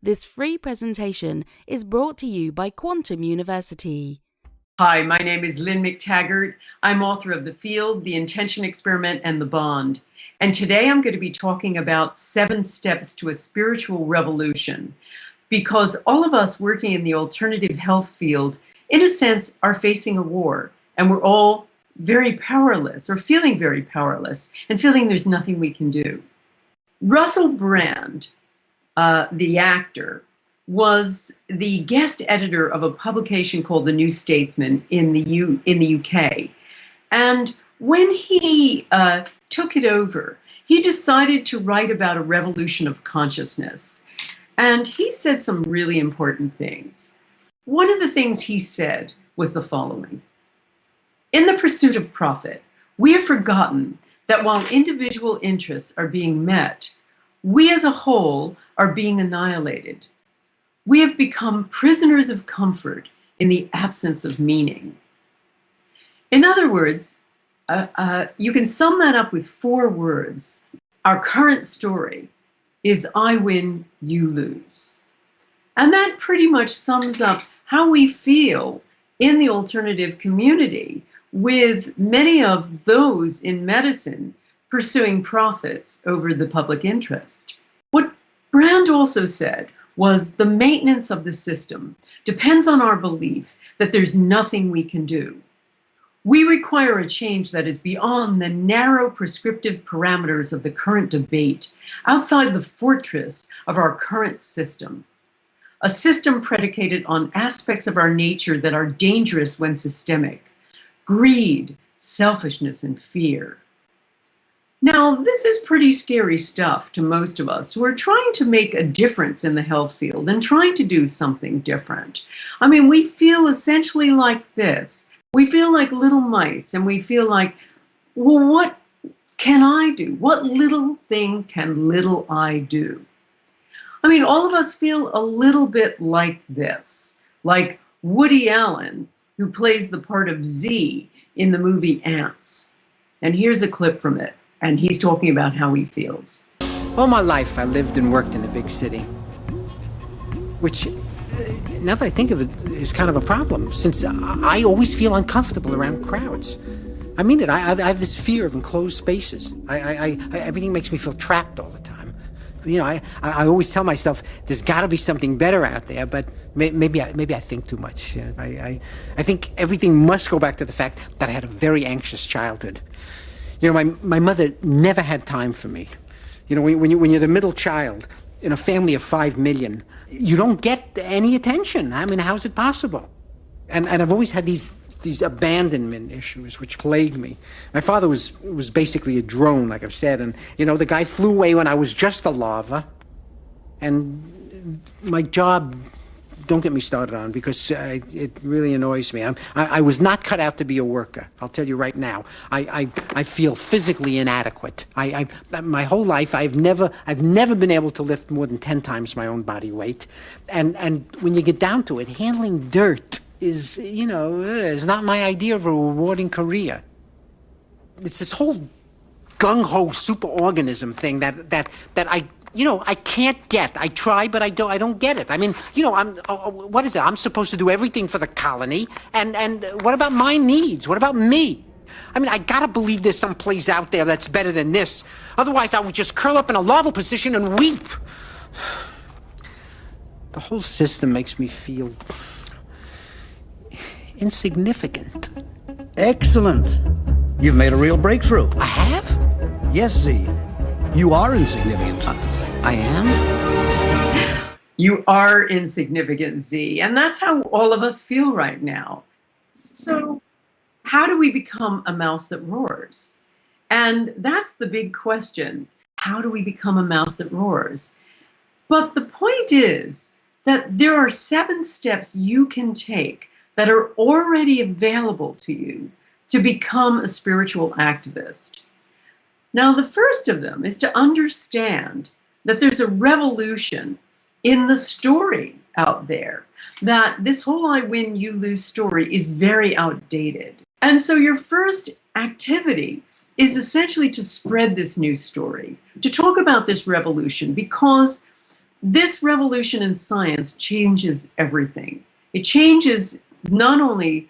This free presentation is brought to you by Quantum University. Hi, my name is Lynne McTaggart. I'm author of The Field, The Intention Experiment, and The Bond. And today I'm going to be talking about 7 steps to a spiritual revolution. Because all of us working in the alternative health field, in a sense, are facing a war. And we're all very powerless, or feeling very powerless, and feeling there's nothing we can do. Russell Brand, the actor, was the guest editor of a publication called The New Statesman in the UK. And when he took it over, he decided to write about a revolution of consciousness. And he said some really important things. One of the things he said was the following. In the pursuit of profit, we have forgotten that while individual interests are being met, we as a whole are being annihilated. We have become prisoners of comfort in the absence of meaning. In other words, you can sum that up with 4 words. Our current story is I win, you lose. And that pretty much sums up how we feel in the alternative community, with many of those in medicine pursuing profits over the public interest. What Brand also said was the maintenance of the system depends on our belief that there's nothing we can do. We require a change that is beyond the narrow prescriptive parameters of the current debate, outside the fortress of our current system. A system predicated on aspects of our nature that are dangerous when systemic: greed, selfishness, and fear. Now, this is pretty scary stuff to most of us who are trying to make a difference in the health field and trying to do something different. I mean, we feel essentially like this. We feel like little mice, and we feel like, well, what can I do? What little thing can little I do? I mean, all of us feel a little bit like this, like Woody Allen, who plays the part of Z in the movie Ants. And here's a clip from it, and he's talking about how he feels. All my life, I lived and worked in a big city, which, now that I think of it, is kind of a problem, since I always feel uncomfortable around crowds. I mean it. I have this fear of enclosed spaces. Everything makes me feel trapped all the time. You know, I always tell myself there's got to be something better out there, but maybe I think too much. I think everything must go back to the fact that I had a very anxious childhood. You know, my mother never had time for me. You know, when you're the middle child in a family of 5 million, you don't get any attention. I mean, how's it possible? And I've always had these abandonment issues which plague me. My father was basically a drone, like I've said, and you know, the guy flew away when I was just a larva. And my job, don't get me started on, because it really annoys me. I was not cut out to be a worker. I'll tell you right now. I feel physically inadequate. My whole life I've never been able to lift more than 10 times my own body weight. And when you get down to it, handling dirt is, you know, is not my idea of a rewarding career. It's this whole gung-ho superorganism thing that I can't get. I try, but I don't get it. I mean, you know, what is it? I'm supposed to do everything for the colony, and what about my needs? What about me? I mean, I gotta believe there's some place out there that's better than this. Otherwise, I would just curl up in a larval position and weep. The whole system makes me feel insignificant. Excellent. You've made a real breakthrough. I have? Yes, Z. You are insignificant. I am? You are insignificant, Z. And that's how all of us feel right now. So how do we become a mouse that roars? And that's the big question. How do we become a mouse that roars? But the point is that there are 7 steps you can take that are already available to you to become a spiritual activist. Now, the first of them is to understand that there's a revolution in the story out there, that this whole I win, you lose story is very outdated. And so your first activity is essentially to spread this new story, to talk about this revolution, because This revolution in science changes everything. It changes not only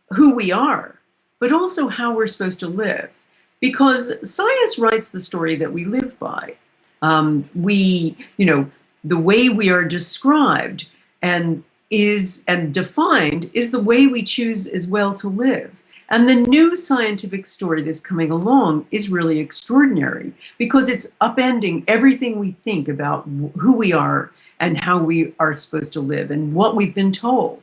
who we are, but also how we're supposed to live. Because science writes the story that we live by. The way we are described and defined is the way we choose as well to live. And the new scientific story that's coming along is really extraordinary because it's upending everything we think about who we are and how we are supposed to live and what we've been told.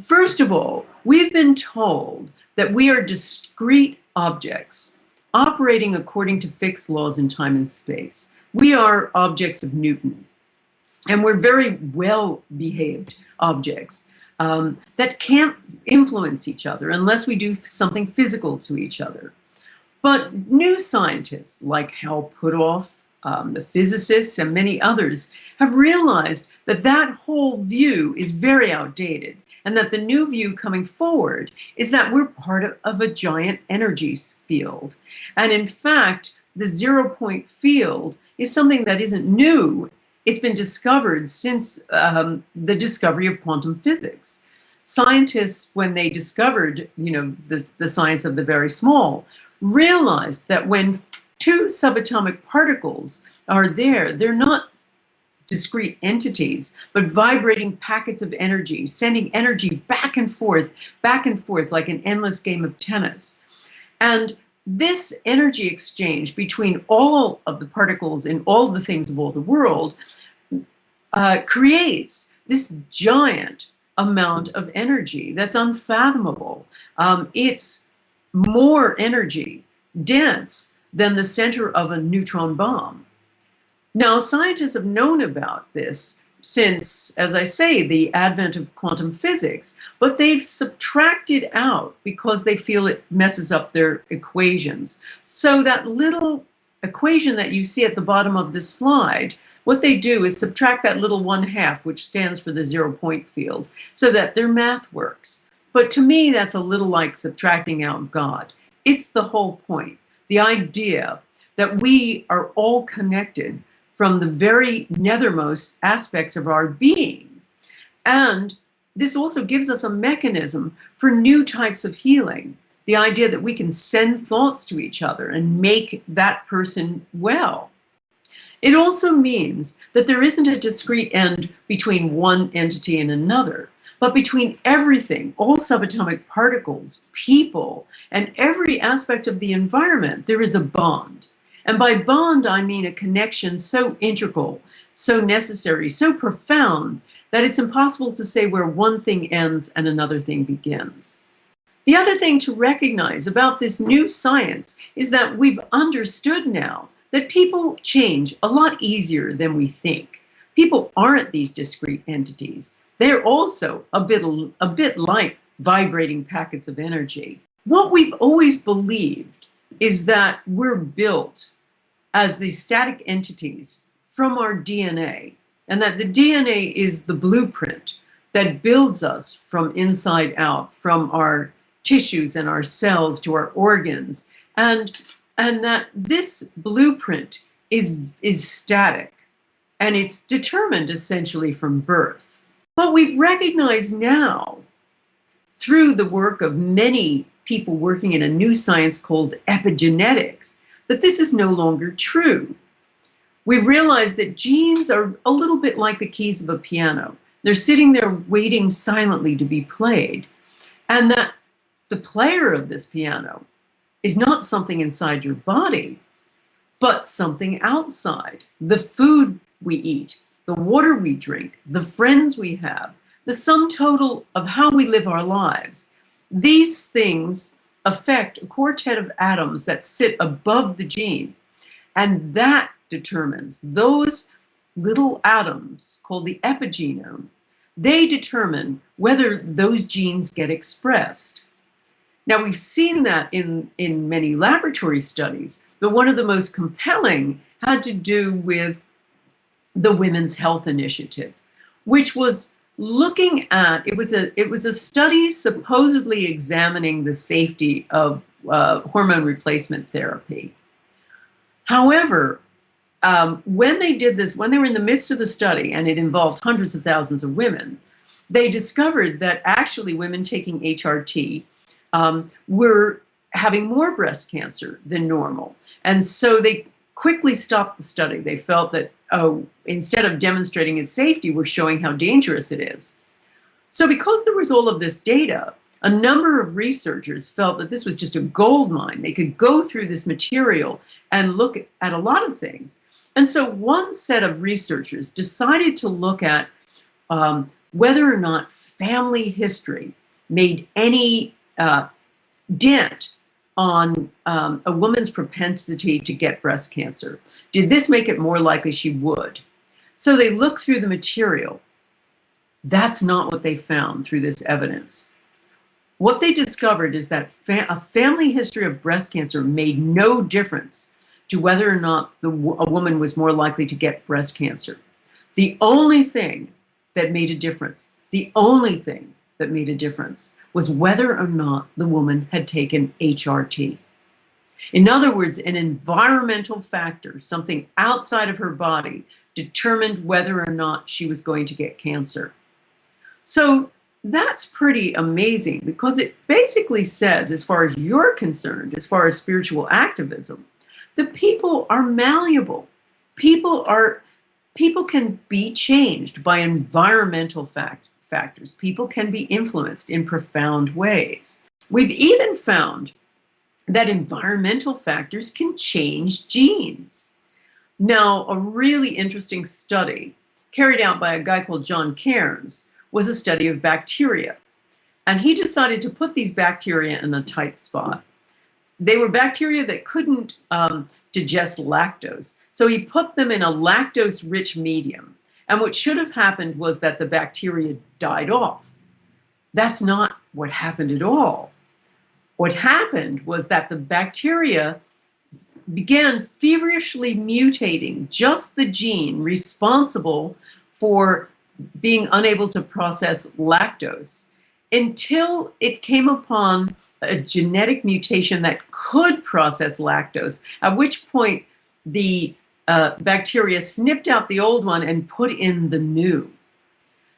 First of all, we've been told that we are discrete objects operating according to fixed laws in time and space. We are objects of Newton, and we're very well-behaved objects that can't influence each other unless we do something physical to each other. But new scientists like Hal Puthoff, the physicists, and many others have realized that that whole view is very outdated, and that the new view coming forward is that we're part of a giant energy field. And in fact, the 0-point field is something that isn't new. It's been discovered since the discovery of quantum physics. Scientists, when they discovered, the science of the very small, realized that when two subatomic particles are there, they're not discrete entities, but vibrating packets of energy, sending energy back and forth like an endless game of tennis. And this energy exchange between all of the particles in all the things of all the world creates this giant amount of energy that's unfathomable. It's more energy dense than the center of a neutron bomb. Now, scientists have known about this since, as I say, the advent of quantum physics, but they've subtracted out because they feel it messes up their equations. So that little equation that you see at the bottom of this slide, what they do is subtract that little 1/2, which stands for the 0-point field, so that their math works. But to me, that's a little like subtracting out God. It's the whole point, the idea that we are all connected from the very nethermost aspects of our being. And this also gives us a mechanism for new types of healing. The idea that we can send thoughts to each other and make that person well. It also means that there isn't a discrete end between one entity and another, but between everything, all subatomic particles, people, and every aspect of the environment, there is a bond. And by bond, I mean a connection so integral, so necessary, so profound, that it's impossible to say where one thing ends and another thing begins. The other thing to recognize about this new science is that we've understood now that people change a lot easier than we think. People aren't these discrete entities. They're also a bit like vibrating packets of energy. What we've always believed is that we're built as these static entities from our DNA, and that the DNA is the blueprint that builds us from inside out, from our tissues and our cells to our organs, and that this blueprint is static, and it's determined essentially from birth. But we recognize now, through the work of many people working in a new science called epigenetics, that this is no longer true. We realize that genes are a little bit like the keys of a piano. They're sitting there waiting silently to be played, and that the player of this piano is not something inside your body, but something outside. The food we eat, the water we drink, the friends we have, the sum total of how we live our lives. These things affect a quartet of atoms that sit above the gene, and that determines those little atoms called the epigenome. They determine whether those genes get expressed. Now, we've seen that in many laboratory studies, but one of the most compelling had to do with the Women's Health Initiative, which was looking at, it was a study supposedly examining the safety of hormone replacement therapy. However, when they did this, when they were in the midst of the study, and it involved hundreds of thousands of women, they discovered that actually women taking HRT were having more breast cancer than normal. And so they quickly stopped the study. They felt that, oh, instead of demonstrating its safety, we're showing how dangerous it is. So because there was all of this data, a number of researchers felt that this was just a gold mine. They could go through this material and look at a lot of things. And so one set of researchers decided to look at whether or not family history made any dent on a woman's propensity to get breast cancer. Did this make it more likely she would? So they looked through the material. That's not what they found through this evidence. What they discovered is that a family history of breast cancer made no difference to whether or not a woman was more likely to get breast cancer. The only thing that made a difference, was whether or not the woman had taken HRT. In other words, an environmental factor, something outside of her body, determined whether or not she was going to get cancer. So that's pretty amazing, because it basically says, as far as you're concerned, as far as spiritual activism, that people are malleable. People can be changed by environmental factors. People can be influenced in profound ways. We've even found that environmental factors can change genes. Now, a really interesting study carried out by a guy called John Cairns was a study of bacteria. And he decided to put these bacteria in a tight spot. They were bacteria that couldn't digest lactose. So he put them in a lactose-rich medium. And what should have happened was that the bacteria died off. That's not what happened at all. What happened was that the bacteria began feverishly mutating just the gene responsible for being unable to process lactose, until it came upon a genetic mutation that could process lactose, at which point the bacteria snipped out the old one and put in the new.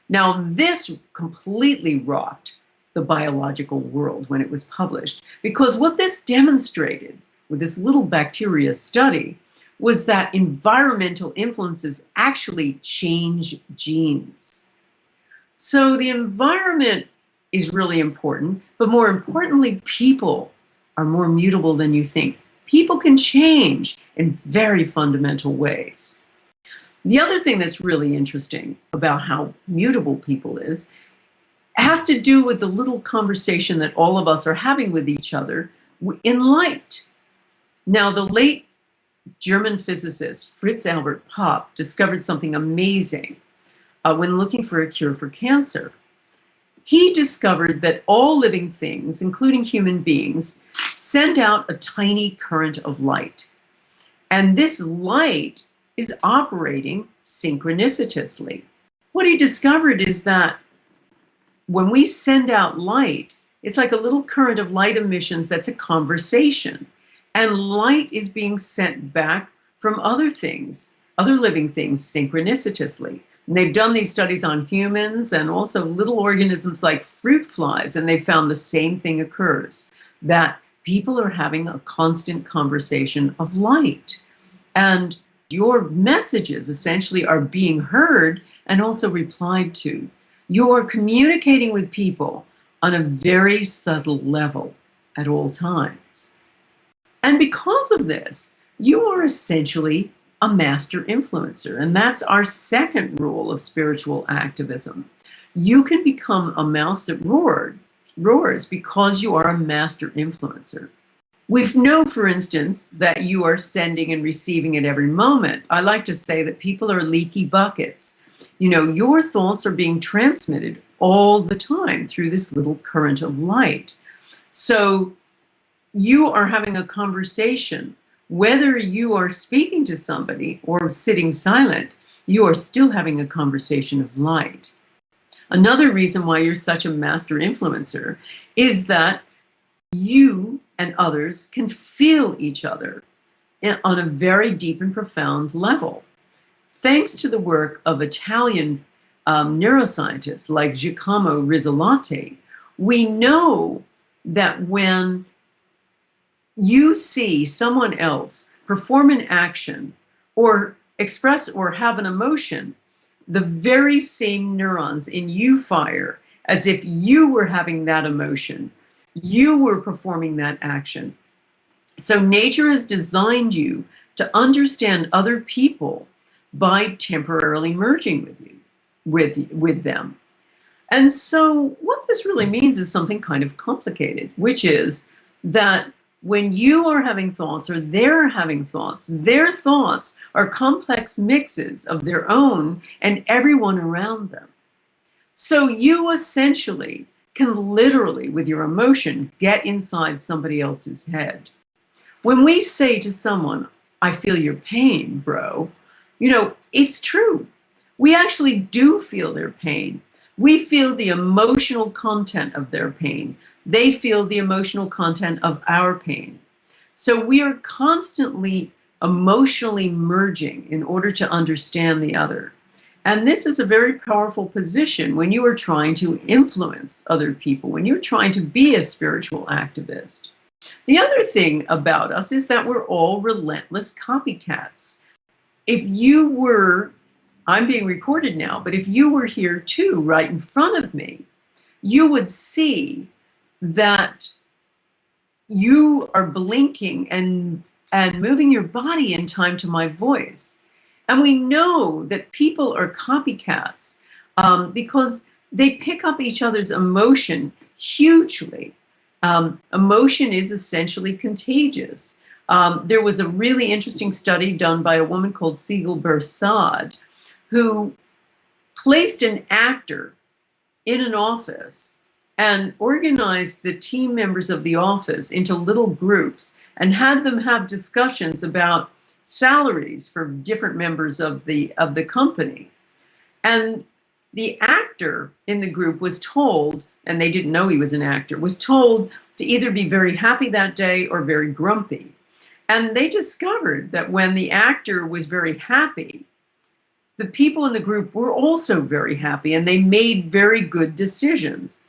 Now, this completely rocked the biological world when it was published, because what this demonstrated with this little bacteria study was that environmental influences actually change genes. So the environment is really important, but more importantly, people are more mutable than you think. People can change in very fundamental ways. The other thing that's really interesting about how mutable people is has to do with the little conversation that all of us are having with each other in light. Now, the late German physicist Fritz Albert Popp discovered something amazing when looking for a cure for cancer. He discovered that all living things, including human beings, send out a tiny current of light. And this light is operating synchronicitously. What he discovered is that when we send out light, it's like a little current of light emissions that's a conversation. And light is being sent back from other things, other living things, synchronicitously. And they've done these studies on humans and also little organisms like fruit flies, and they found the same thing occurs, that people are having a constant conversation of light. And your messages essentially are being heard and also replied to. You're communicating with people on a very subtle level at all times. And because of this, you are essentially a master influencer. And that's our second rule of spiritual activism. You can become a mouse that roars because you are a master influencer. We know, for instance, that you are sending and receiving at every moment. I like to say that people are leaky buckets. You know, your thoughts are being transmitted all the time through this little current of light. So you are having a conversation. Whether you are speaking to somebody or sitting silent, you are still having a conversation of light. Another reason why you're such a master influencer is that you and others can feel each other. on a very deep and profound level. Thanks to the work of Italian neuroscientists like Giacomo Rizzolatti, we know that when you see someone else perform an action or express or have an emotion, the very same neurons in you fire as if you were having that emotion. You were performing that action. So nature has designed you to understand other people by temporarily merging with you, with them. And so what this really means is something kind of complicated, which is that when you are having thoughts or they're having thoughts, their thoughts are complex mixes of their own and everyone around them. So you essentially can literally, with your emotion, get inside somebody else's head. When we say to someone, I feel your pain, bro, it's true. We actually do feel their pain. We feel the emotional content of their pain. They feel the emotional content of our pain. So we are constantly emotionally merging in order to understand the other. And this is a very powerful position when you are trying to influence other people, when you're trying to be a spiritual activist. The other thing about us is that we're all relentless copycats. If you were, I'm being recorded now, but if you were here too, right in front of me, you would see that you are blinking and moving your body in time to my voice. And we know that people are copycats because they pick up each other's emotion hugely. Emotion is essentially contagious. There was a really interesting study done by a woman called Siegel Bersad, who placed an actor in an office and organized the team members of the office into little groups and had them have discussions about salaries for different members of the company. And the actor in the group was told, and they didn't know he was an actor, was told to either be very happy that day or very grumpy. And they discovered that when the actor was very happy, the people in the group were also very happy and they made very good decisions.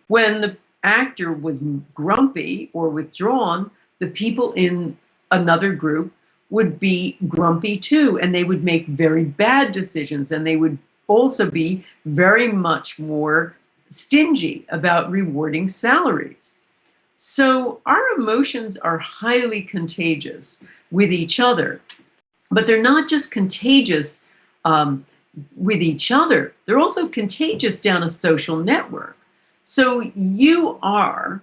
When the actor was grumpy or withdrawn, the people in another group would be grumpy too, and they would make very bad decisions, and they would also be very much more stingy about rewarding salaries. So our emotions are highly contagious with each other, but they're not just contagious with each other, they're also contagious down a social network. So you are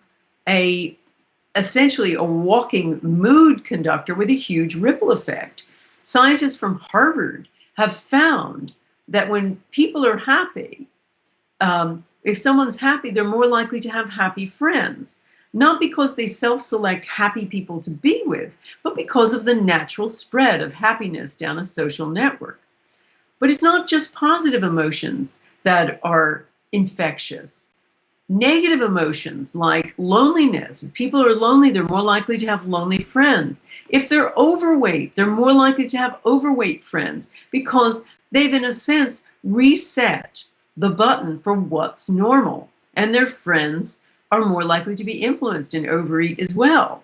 essentially a walking mood conductor with a huge ripple effect. Scientists from Harvard have found that when people are happy, if someone's happy, they're more likely to have happy friends, not because they self-select happy people to be with, but because of the natural spread of happiness down a social network. But it's not just positive emotions that are infectious. Negative emotions like loneliness. If people are lonely, they're more likely to have lonely friends. If they're overweight, they're more likely to have overweight friends because they've, in a sense, reset the button for what's normal. And their friends are more likely to be influenced and overeat as well.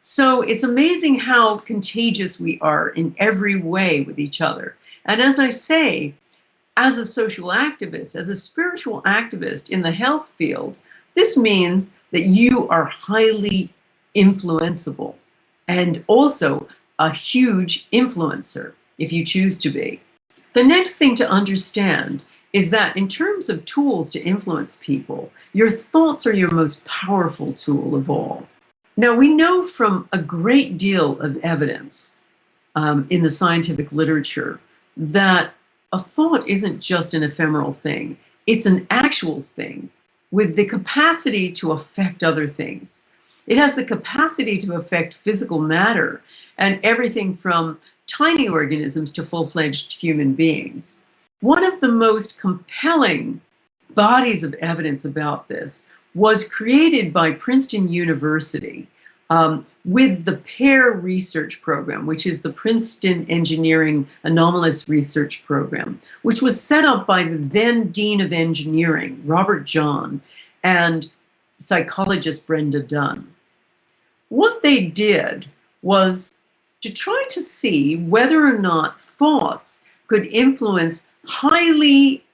So it's amazing how contagious we are in every way with each other. And as I say, as a social activist, as a spiritual activist in the health field, this means that you are highly influenceable and also a huge influencer if you choose to be. The next thing to understand is that in terms of tools to influence people, your thoughts are your most powerful tool of all. Now, we know from a great deal of evidence in the scientific literature that a thought isn't just an ephemeral thing. It's an actual thing with the capacity to affect other things. It has the capacity to affect physical matter and everything from tiny organisms to full-fledged human beings. One of the most compelling bodies of evidence about this was created by Princeton University with the PAIR research program, which is the Princeton Engineering Anomalous Research Program, which was set up by the then Dean of Engineering, Robert John, and psychologist Brenda Dunn. What they did was to try to see whether or not thoughts could influence highly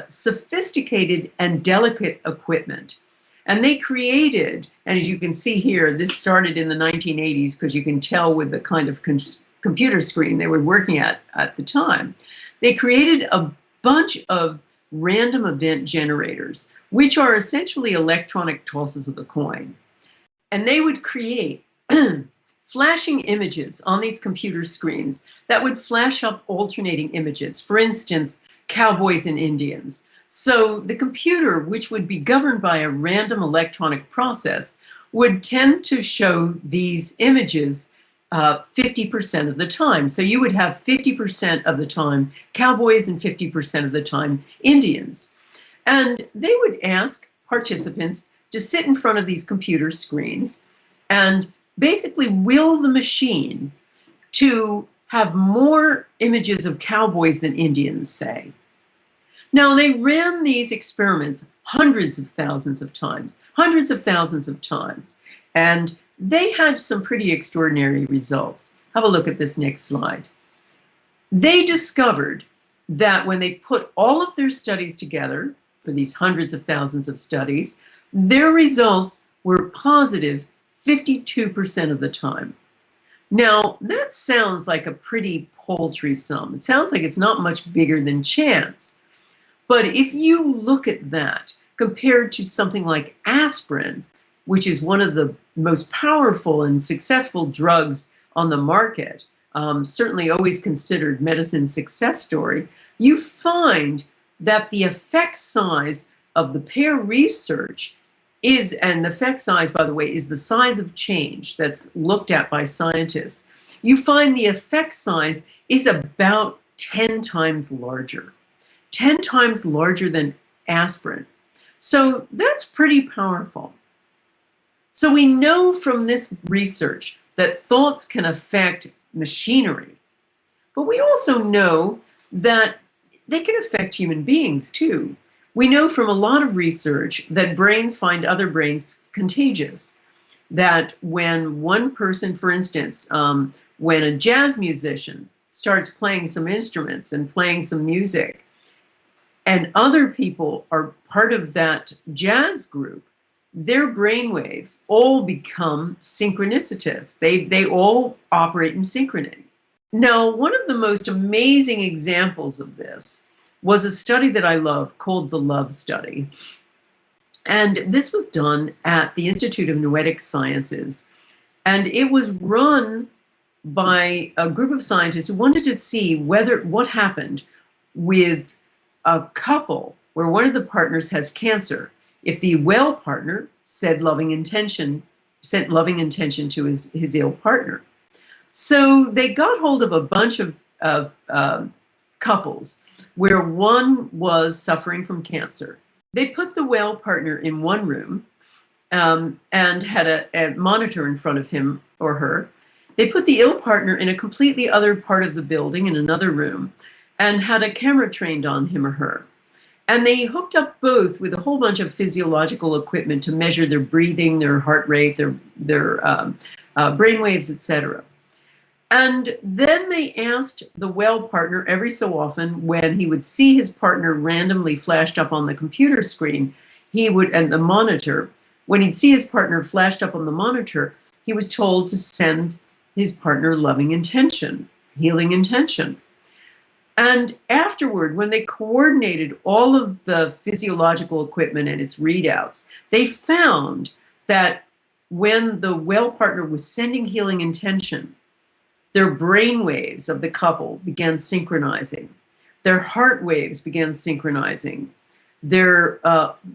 sophisticated and delicate equipment. And they created, and as you can see here, this started in the 1980s because you can tell with the kind of computer screen they were working at the time. They created a bunch of random event generators, which are essentially electronic tosses of the coin. And they would create flashing images on these computer screens that would flash up alternating images. For instance, cowboys and Indians. So the computer, which would be governed by a random electronic process, would tend to show these images 50% of the time. So you would have 50% of the time cowboys and 50% of the time Indians. And they would ask participants to sit in front of these computer screens and basically will the machine to have more images of cowboys than Indians, say. Now, they ran these experiments hundreds of thousands of times, and they had some pretty extraordinary results. Have a look at this next slide. They discovered that when they put all of their studies together for these hundreds of thousands of studies, their results were positive 52% of the time. Now, that sounds like a pretty paltry sum. It sounds like it's not much bigger than chance. But if you look at that compared to something like aspirin, which is one of the most powerful and successful drugs on the market, certainly always considered medicine's success story, you find that the effect size of the PAIR research is, and the effect size, by the way, is the size of change that's looked at by scientists. You find the effect size is about 10 times larger. 10 times larger than aspirin. So that's pretty powerful. So we know from this research that thoughts can affect machinery, but we also know that they can affect human beings too. We know from a lot of research that brains find other brains contagious. That when one person, for instance, when a jazz musician starts playing some instruments and playing some music, and other people are part of that jazz group, their brainwaves all become synchronicitous. They all operate in synchrony. Now, one of the most amazing examples of this was a study that I love called the Love Study. And this was done at the Institute of Noetic Sciences. And it was run by a group of scientists who wanted to see what happened with a couple where one of the partners has cancer. If the well partner sent loving intention to his ill partner. So they got hold of a bunch of couples where one was suffering from cancer. They put the well partner in one room and had a monitor in front of him or her. They put the ill partner in a completely other part of the building in another room and had a camera trained on him or her. And they hooked up both with a whole bunch of physiological equipment to measure their breathing, their heart rate, their brain waves, etc. And then they asked the well partner every so often when he would see his partner randomly flashed up on the computer screen, and the monitor, when he'd see his partner flashed up on the monitor, he was told to send his partner loving intention, healing intention. And afterward, when they coordinated all of the physiological equipment and its readouts, they found that when the well partner was sending healing intention, their brain waves of the couple began synchronizing. Their heart waves began synchronizing. Their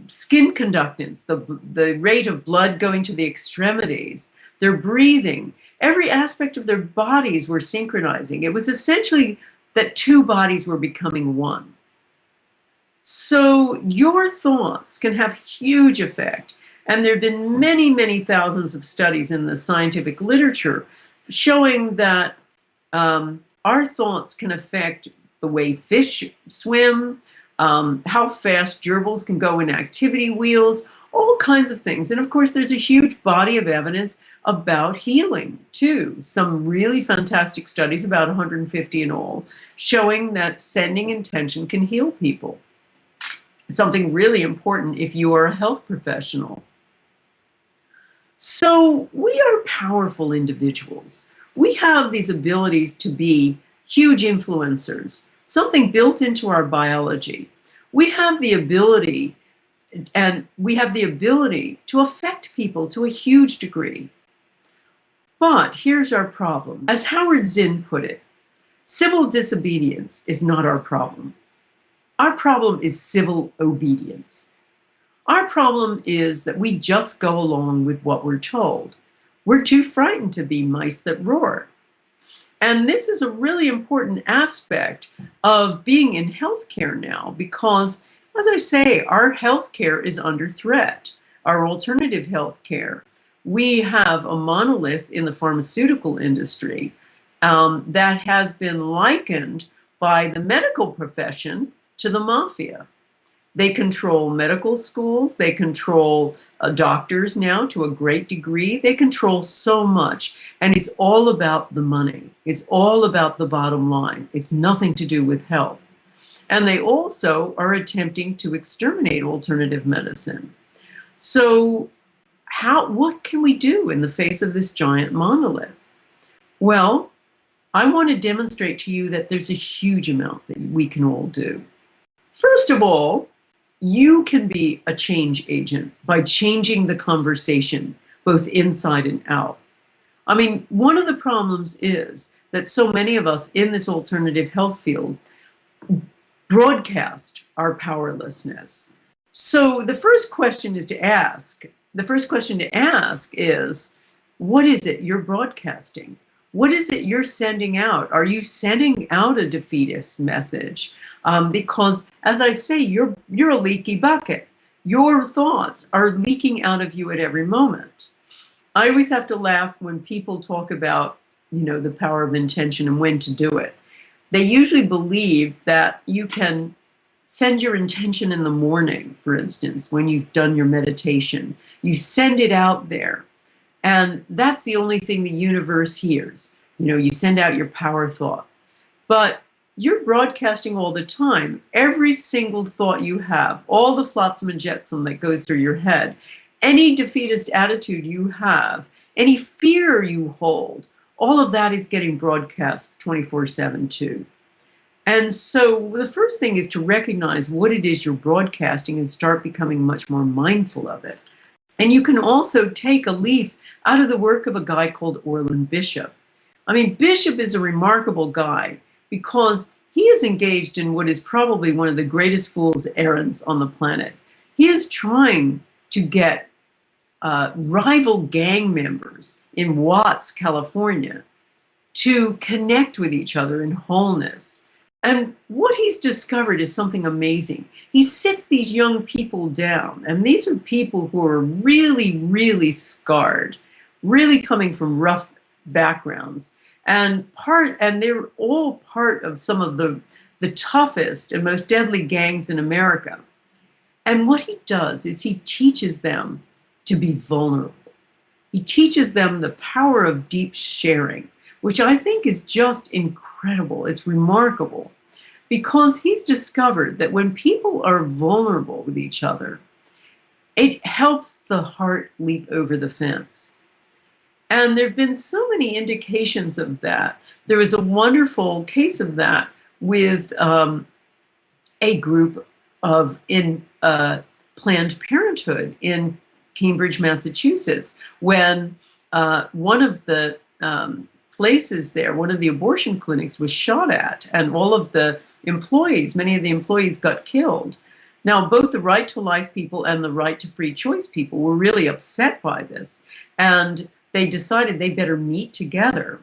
skin conductance, the rate of blood going to the extremities, their breathing, every aspect of their bodies were synchronizing. It was essentially that two bodies were becoming one. So your thoughts can have huge effect. And there have been many, many thousands of studies in the scientific literature showing that our thoughts can affect the way fish swim, how fast gerbils can go in activity wheels, all kinds of things. And of course, there's a huge body of evidence about healing too. Some really fantastic studies, about 150 in all, showing that sending intention can heal people. Something really important if you are a health professional. So we are powerful individuals. We have these abilities to be huge influencers, something built into our biology. We have the ability, and we have the ability to affect people to a huge degree. But here's our problem. As Howard Zinn put it, civil disobedience is not our problem. Our problem is civil obedience. Our problem is that we just go along with what we're told. We're too frightened to be mice that roar. And this is a really important aspect of being in healthcare now, because, as I say, our healthcare is under threat, our alternative healthcare. We have a monolith in the pharmaceutical industry that has been likened by the medical profession to the mafia. They control medical schools, they control doctors now to a great degree, they control so much, and it's all about the money. It's all about the bottom line. It's nothing to do with health. And they also are attempting to exterminate alternative medicine. So what can we do in the face of this giant monolith? Well, I want to demonstrate to you that there's a huge amount that we can all do. First of all, you can be a change agent by changing the conversation, both inside and out. I mean, one of the problems is that so many of us in this alternative health field broadcast our powerlessness. So the first question to ask is, what is it you're broadcasting? What is it you're sending out? Are you sending out a defeatist message? Because, as I say, you're a leaky bucket. Your thoughts are leaking out of you at every moment. I always have to laugh when people talk about, the power of intention and when to do it. They usually believe that you can send your intention in the morning, for instance, when you've done your meditation. You send it out there, and that's the only thing the universe hears. You send out your power thought. But you're broadcasting all the time. Every single thought you have, all the flotsam and jetsam that goes through your head, any defeatist attitude you have, any fear you hold, all of that is getting broadcast 24/7 too. And so the first thing is to recognize what it is you're broadcasting and start becoming much more mindful of it. And you can also take a leaf out of the work of a guy called Orland Bishop. I mean, Bishop is a remarkable guy because he is engaged in what is probably one of the greatest fool's errands on the planet. He is trying to get rival gang members in Watts, California, to connect with each other in wholeness. And what he's discovered is something amazing. He sits these young people down, and these are people who are really, really scarred, really coming from rough backgrounds. And they're all part of some of the toughest and most deadly gangs in America. And what he does is he teaches them to be vulnerable. He teaches them the power of deep sharing, which I think is just incredible. It's remarkable because he's discovered that when people are vulnerable with each other, it helps the heart leap over the fence. And there have been so many indications of that. There was a wonderful case of that with a group in Planned Parenthood in Cambridge, Massachusetts, when one of the places there, one of the abortion clinics was shot at, and all of the employees, many of the employees got killed. Now, both the right to life people and the right to free choice people were really upset by this, and they decided they better meet together.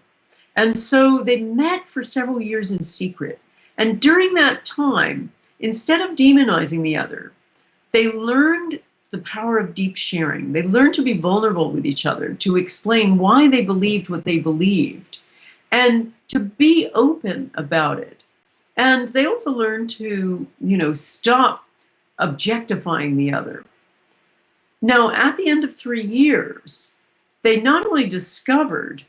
And so they met for several years in secret. And during that time, instead of demonizing the other, they learned the power of deep sharing. They learned to be vulnerable with each other, to explain why they believed what they believed, and to be open about it. And they also learned to, stop objectifying the other. Now, at the end of 3 years, they not only discovered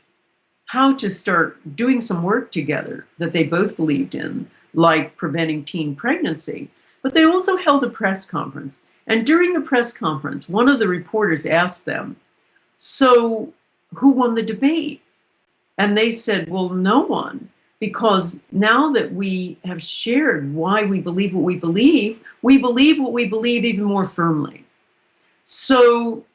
how to start doing some work together that they both believed in, like preventing teen pregnancy, but they also held a press conference. And during the press conference, one of the reporters asked them, "So who won the debate?" And they said, "Well, no one, because now that we have shared why we believe what we believe what we believe even more firmly." So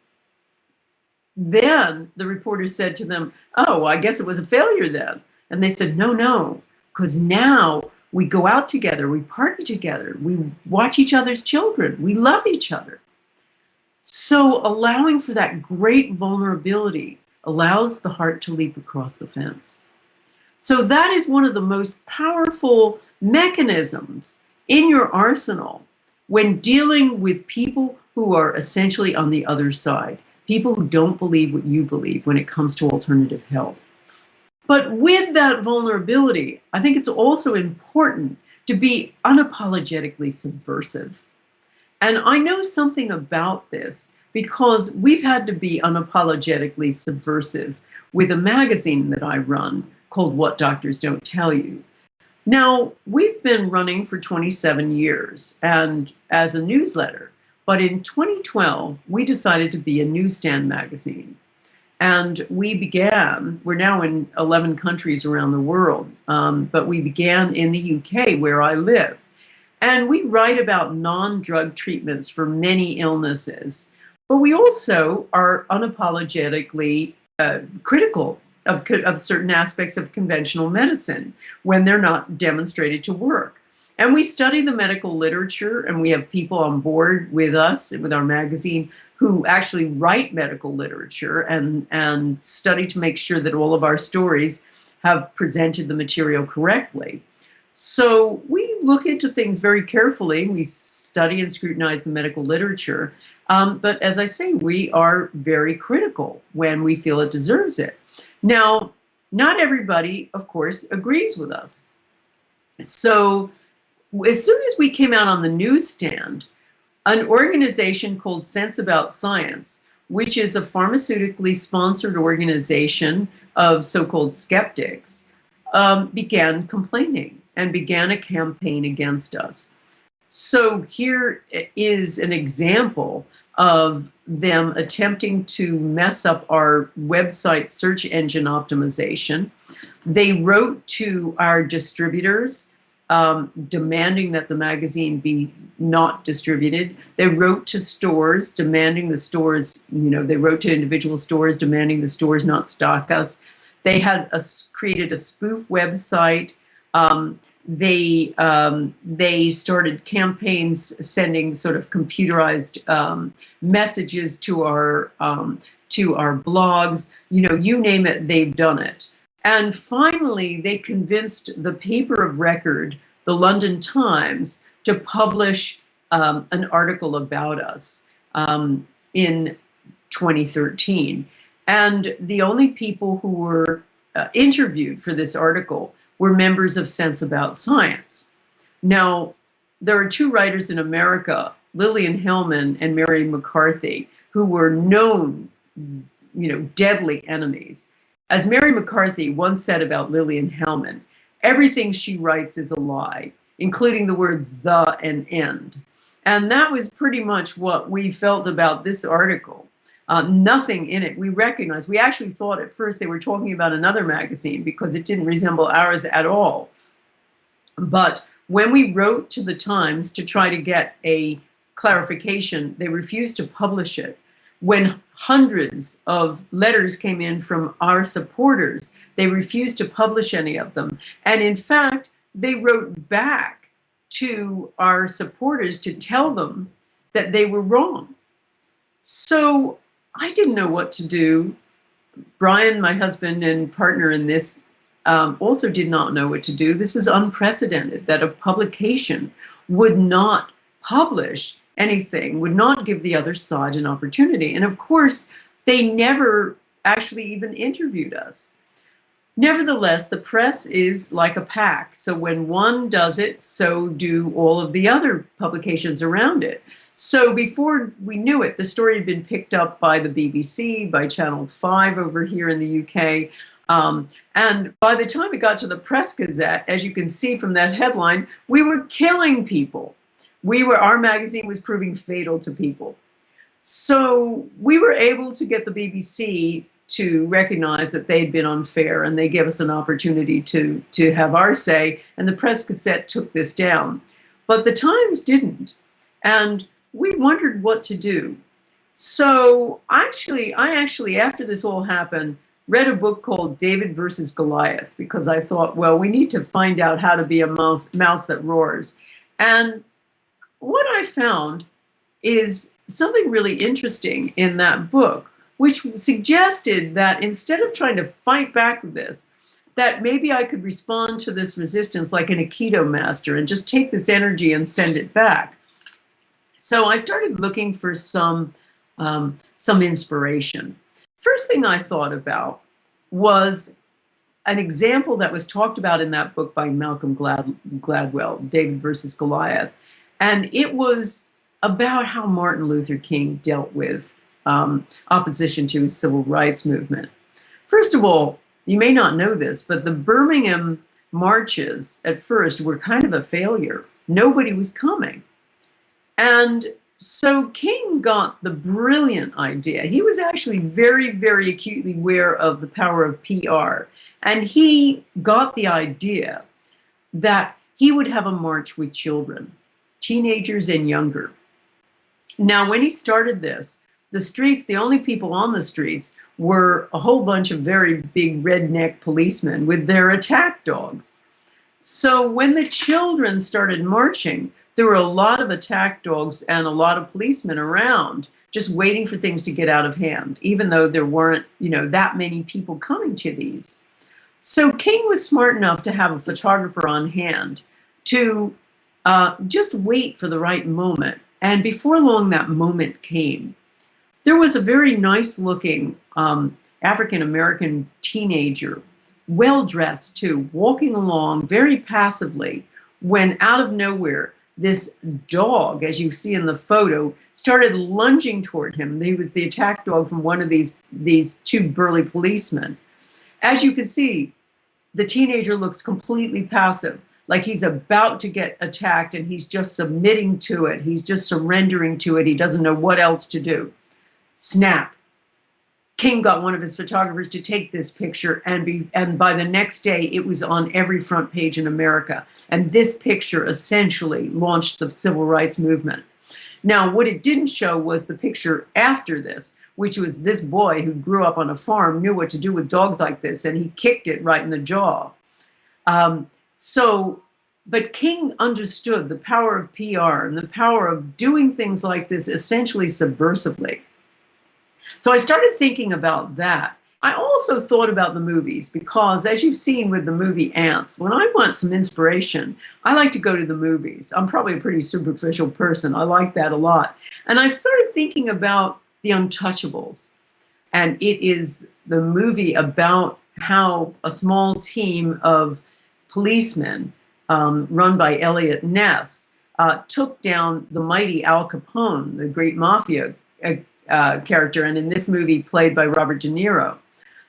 then the reporter said to them, "Oh, I guess it was a failure then." And they said, no, because now we go out together, we party together, we watch each other's children, we love each other. So allowing for that great vulnerability allows the heart to leap across the fence. So that is one of the most powerful mechanisms in your arsenal when dealing with people who are essentially on the other side, people who don't believe what you believe when it comes to alternative health. But with that vulnerability, I think it's also important to be unapologetically subversive. And I know something about this because we've had to be unapologetically subversive with a magazine that I run called What Doctors Don't Tell You. Now, we've been running for 27 years and as a newsletter, but in 2012, we decided to be a newsstand magazine. And we're now in 11 countries around the world, but we began in the UK where I live. And we write about non-drug treatments for many illnesses, but we also are unapologetically critical of certain aspects of conventional medicine when they're not demonstrated to work. And we study the medical literature, and we have people on board with us, with our magazine, who actually write medical literature and study to make sure that all of our stories have presented the material correctly. So we look into things very carefully. We study and scrutinize the medical literature. But as I say, we are very critical when we feel it deserves it. Now, not everybody, of course, agrees with us. So as soon as we came out on the newsstand, an organization called Sense About Science, which is a pharmaceutically sponsored organization of so-called skeptics, began complaining and began a campaign against us. So here is an example of them attempting to mess up our website search engine optimization. They wrote to our distributors demanding that the magazine be not distributed. They wrote to stores demanding the stores, they wrote to individual stores demanding the stores not stock us. They had created a spoof website. They started campaigns sending sort of computerized messages to our blogs. You name it, they've done it. And finally, they convinced the paper of record, the London Times, to publish an article about us in 2013. And the only people who were interviewed for this article were members of Sense About Science. Now, there are two writers in America, Lillian Hellman and Mary McCarthy, who were known, deadly enemies. As Mary McCarthy once said about Lillian Hellman, everything she writes is a lie, including the words "the" and "end." And that was pretty much what we felt about this article. Nothing in it we recognized. We actually thought at first they were talking about another magazine because it didn't resemble ours at all. But when we wrote to the Times to try to get a clarification, they refused to publish it. When hundreds of letters came in from our supporters, they refused to publish any of them. And in fact, they wrote back to our supporters to tell them that they were wrong. So I didn't know what to do. Brian, my husband and partner in this, also did not know what to do. This was unprecedented, that a publication would not publish anything, would not give the other side an opportunity. And of course, they never actually even interviewed us. Nevertheless, the press is like a pack. So when one does it, so do all of the other publications around it. So before we knew it, the story had been picked up by the BBC, by Channel 5 over here in the UK. And by the time it got to the Press Gazette, as you can see from that headline, we were killing people. Our magazine was proving fatal to people. So we were able to get the BBC to recognize that they'd been unfair, and they gave us an opportunity to have our say, and the Press Gazette took this down. But the Times didn't, and we wondered what to do. So I actually, after this all happened, read a book called David versus Goliath, because I thought, well, we need to find out how to be a mouse that roars. And what I found is something really interesting in that book, which suggested that instead of trying to fight back with this, that maybe I could respond to this resistance like an aikido master and just take this energy and send it back. So I started looking for some inspiration. First thing I thought about was an example that was talked about in that book by Malcolm Gladwell, David versus Goliath. And it was about how Martin Luther King dealt with opposition to his civil rights movement. First of all, you may not know this, but the Birmingham marches at first were kind of a failure. Nobody was coming. And so King got the brilliant idea. He was actually very, very acutely aware of the power of PR. And he got the idea that he would have a march with children, teenagers and younger. Now, when he started this, the streets, the only people on the streets were a whole bunch of very big redneck policemen with their attack dogs. So when the children started marching, there were a lot of attack dogs and a lot of policemen around just waiting for things to get out of hand, even though there weren't, that many people coming to these. So King was smart enough to have a photographer on hand to just wait for the right moment. And before long, that moment came. There was a very nice-looking African-American teenager, well-dressed too, walking along very passively, when out of nowhere, this dog, as you see in the photo, started lunging toward him. He was the attack dog from one of these two burly policemen. As you can see, the teenager looks completely passive, like he's about to get attacked and he's just submitting to it. He's just surrendering to it. He doesn't know what else to do. Snap. King got one of his photographers to take this picture, and by the next day, it was on every front page in America. And this picture essentially launched the civil rights movement. Now, what it didn't show was the picture after this, which was this boy who grew up on a farm, knew what to do with dogs like this, and he kicked it right in the jaw. But King understood the power of PR and the power of doing things like this essentially subversively. So I started thinking about that. I also thought about the movies because, as you've seen with the movie Ants, when I want some inspiration, I like to go to the movies. I'm probably a pretty superficial person. I like that a lot. And I started thinking about The Untouchables. And it is the movie about how a small team of policemen run by Elliot Ness took down the mighty Al Capone, the great mafia character, and in this movie played by Robert De Niro.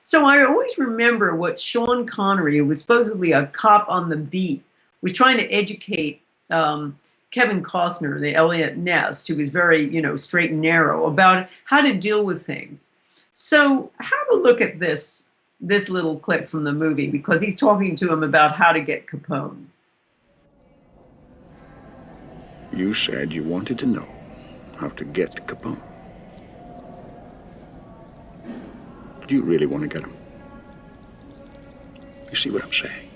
So I always remember what Sean Connery, who was supposedly a cop on the beat, was trying to educate Kevin Costner, the Elliot Ness, who was very, straight and narrow, about how to deal with things. So have a look at this little clip from the movie, because he's talking to him about how to get Capone. You said you wanted to know how to get Capone. Do you really want to get him? You see what I'm saying?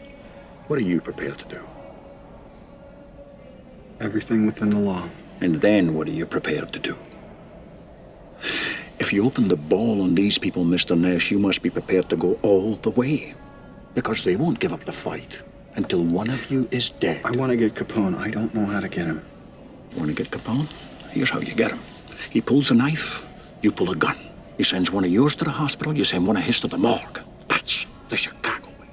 What are you prepared to do? Everything within the law. And then what are you prepared to do? If you open the ball on these people, Mr. Ness, you must be prepared to go all the way. Because they won't give up the fight until one of you is dead. I want to get Capone. I don't know how to get him. Want to get Capone? Here's how you get him. He pulls a knife, you pull a gun. He sends one of yours to the hospital, you send one of his to the morgue. That's the Chicago way.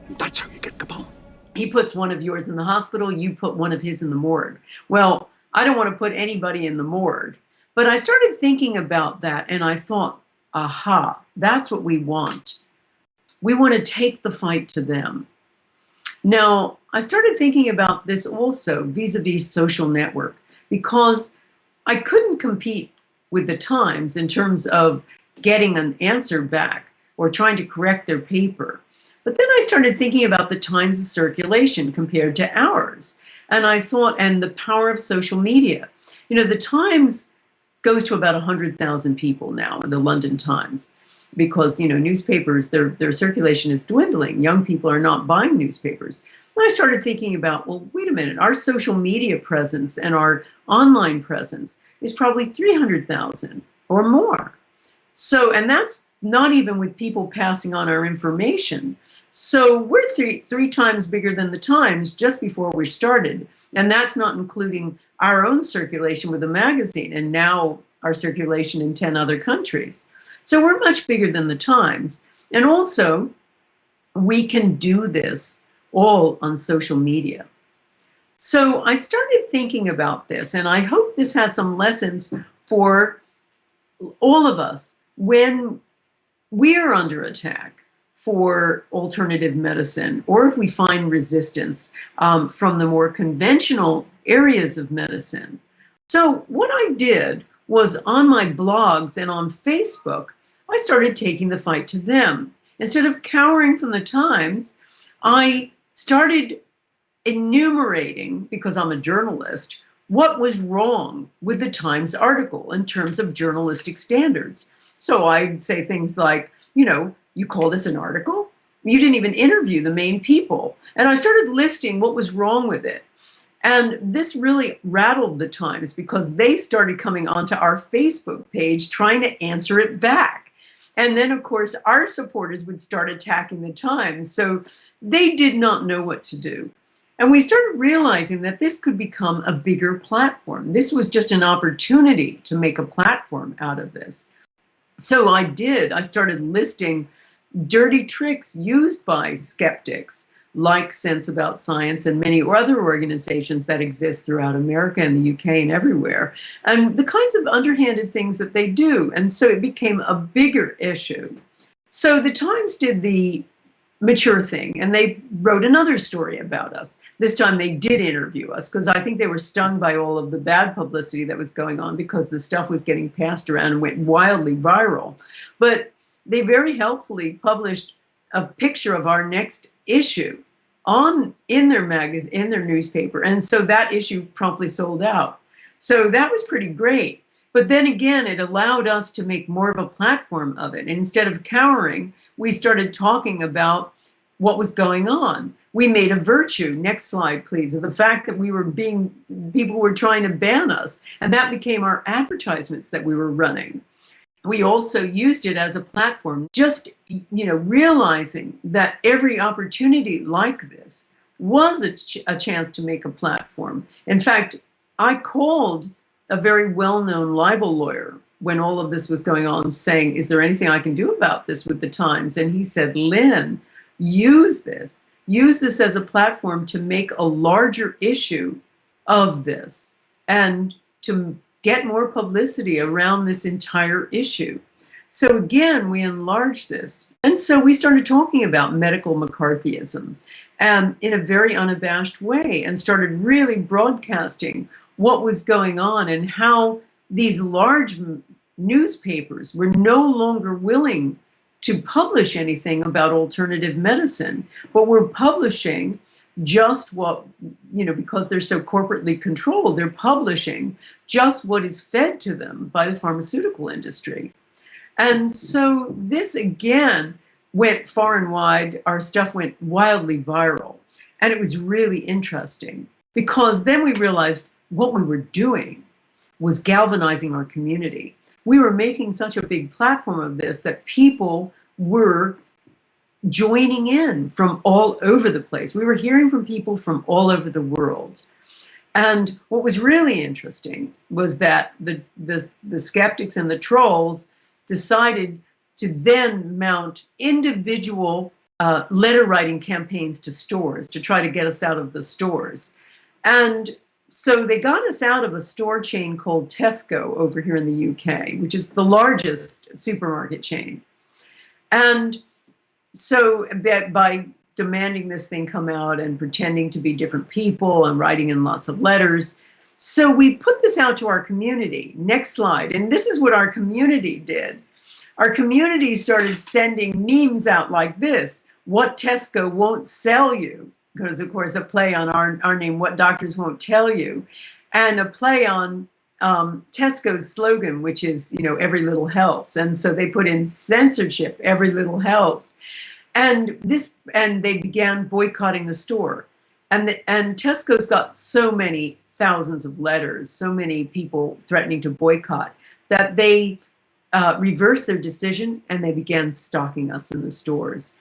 And that's how you get Capone. He puts one of yours in the hospital, you put one of his in the morgue. Well, I don't want to put anybody in the morgue. But I started thinking about that and I thought, aha, that's what we want. We want to take the fight to them. Now, I started thinking about this also vis-a-vis social network because I couldn't compete with the Times in terms of getting an answer back or trying to correct their paper. But then I started thinking about the Times' circulation compared to ours. And I thought, and the power of social media. You know, the Times goes to about 100,000 people now, the London Times, because, you know, newspapers, their circulation is dwindling. Young people are not buying newspapers. And I started thinking about, well, wait a minute, our social media presence and our online presence is probably 300,000 or more. So, and that's not even with people passing on our information. So we're three times bigger than the Times just before we started. And that's not including our own circulation with the magazine and now our circulation in 10 other countries. So we're much bigger than the Times. And also, we can do this all on social media. So I started thinking about this, and I hope this has some lessons for all of us when we are under attack for alternative medicine, or if we find resistance from the more conventional areas of medicine. So what I did was on my blogs and on Facebook, I started taking the fight to them. Instead of cowering from the Times, I started enumerating, because I'm a journalist, what was wrong with the Times article in terms of journalistic standards. So I'd say things like, you know, you call this an article? You didn't even interview the main people. And I started listing what was wrong with it. And this really rattled the Times because they started coming onto our Facebook page trying to answer it back. And then, of course, our supporters would start attacking the Times. So they did not know what to do. And we started realizing that this could become a bigger platform. This was just an opportunity to make a platform out of this. So I started listing dirty tricks used by skeptics like Sense About Science and many other organizations that exist throughout America and the UK and everywhere, and the kinds of underhanded things that they do. And so it became a bigger issue. So the Times did the mature thing, and they wrote another story about us. This time they did interview us because I think they were stung by all of the bad publicity that was going on because the stuff was getting passed around and went wildly viral. But they very helpfully published a picture of our next issue in their magazine, in their newspaper. And so that issue promptly sold out. So that was pretty great. But then again, it allowed us to make more of a platform of it. And instead of cowering, we started talking about what was going on. We made a virtue, next slide please, of the fact that people were trying to ban us. And that became our advertisements that we were running. We also used it as a platform, just, you know, realizing that every opportunity like this was a chance to make a platform. In fact, I called a very well-known libel lawyer when all of this was going on saying, is there anything I can do about this with the Times? And he said, Lynn, use this as a platform to make a larger issue of this and to get more publicity around this entire issue. So again, we enlarged this. And so we started talking about medical McCarthyism in a very unabashed way and started really broadcasting what was going on and how these large newspapers were no longer willing to publish anything about alternative medicine, but were publishing just what, you know, because they're so corporately controlled, they're publishing just what is fed to them by the pharmaceutical industry. And so this again went far and wide. Our stuff went wildly viral. And it was really interesting because then we realized what we were doing was galvanizing our community. We were making such a big platform of this that people were joining in from all over the place. We were hearing from people from all over the world. And what was really interesting was that the skeptics and the trolls decided to then mount individual letter writing campaigns to stores to try to get us out of the stores. And so they got us out of a store chain called Tesco over here in the UK, which is the largest supermarket chain. And so by demanding this thing come out and pretending to be different people and writing in lots of letters. So we put this out to our community. Next slide. And this is what our community did. Our community started sending memes out like this: what Tesco won't sell you, because of course a play on our name, what doctors won't tell you, and a play on Tesco's slogan, which is, you know, every little helps. And so they put in censorship, every little helps. And they began boycotting the store. And Tesco's got so many thousands of letters, so many people threatening to boycott, that they reversed their decision and they began stocking us in the stores.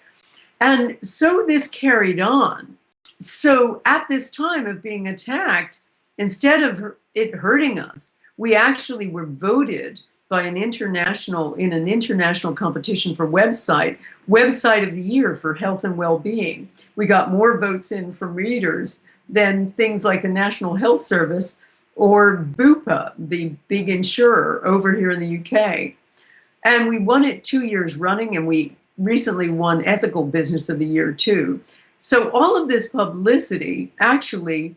And so this carried on. So at this time of being attacked, instead of it hurting us, we actually were voted by in an international competition for website of the year for health and well-being. We got more votes in from readers than things like the National Health Service or Bupa, the big insurer over here in the UK. And we won it 2 years running, and we recently won Ethical Business of the Year too. So all of this publicity actually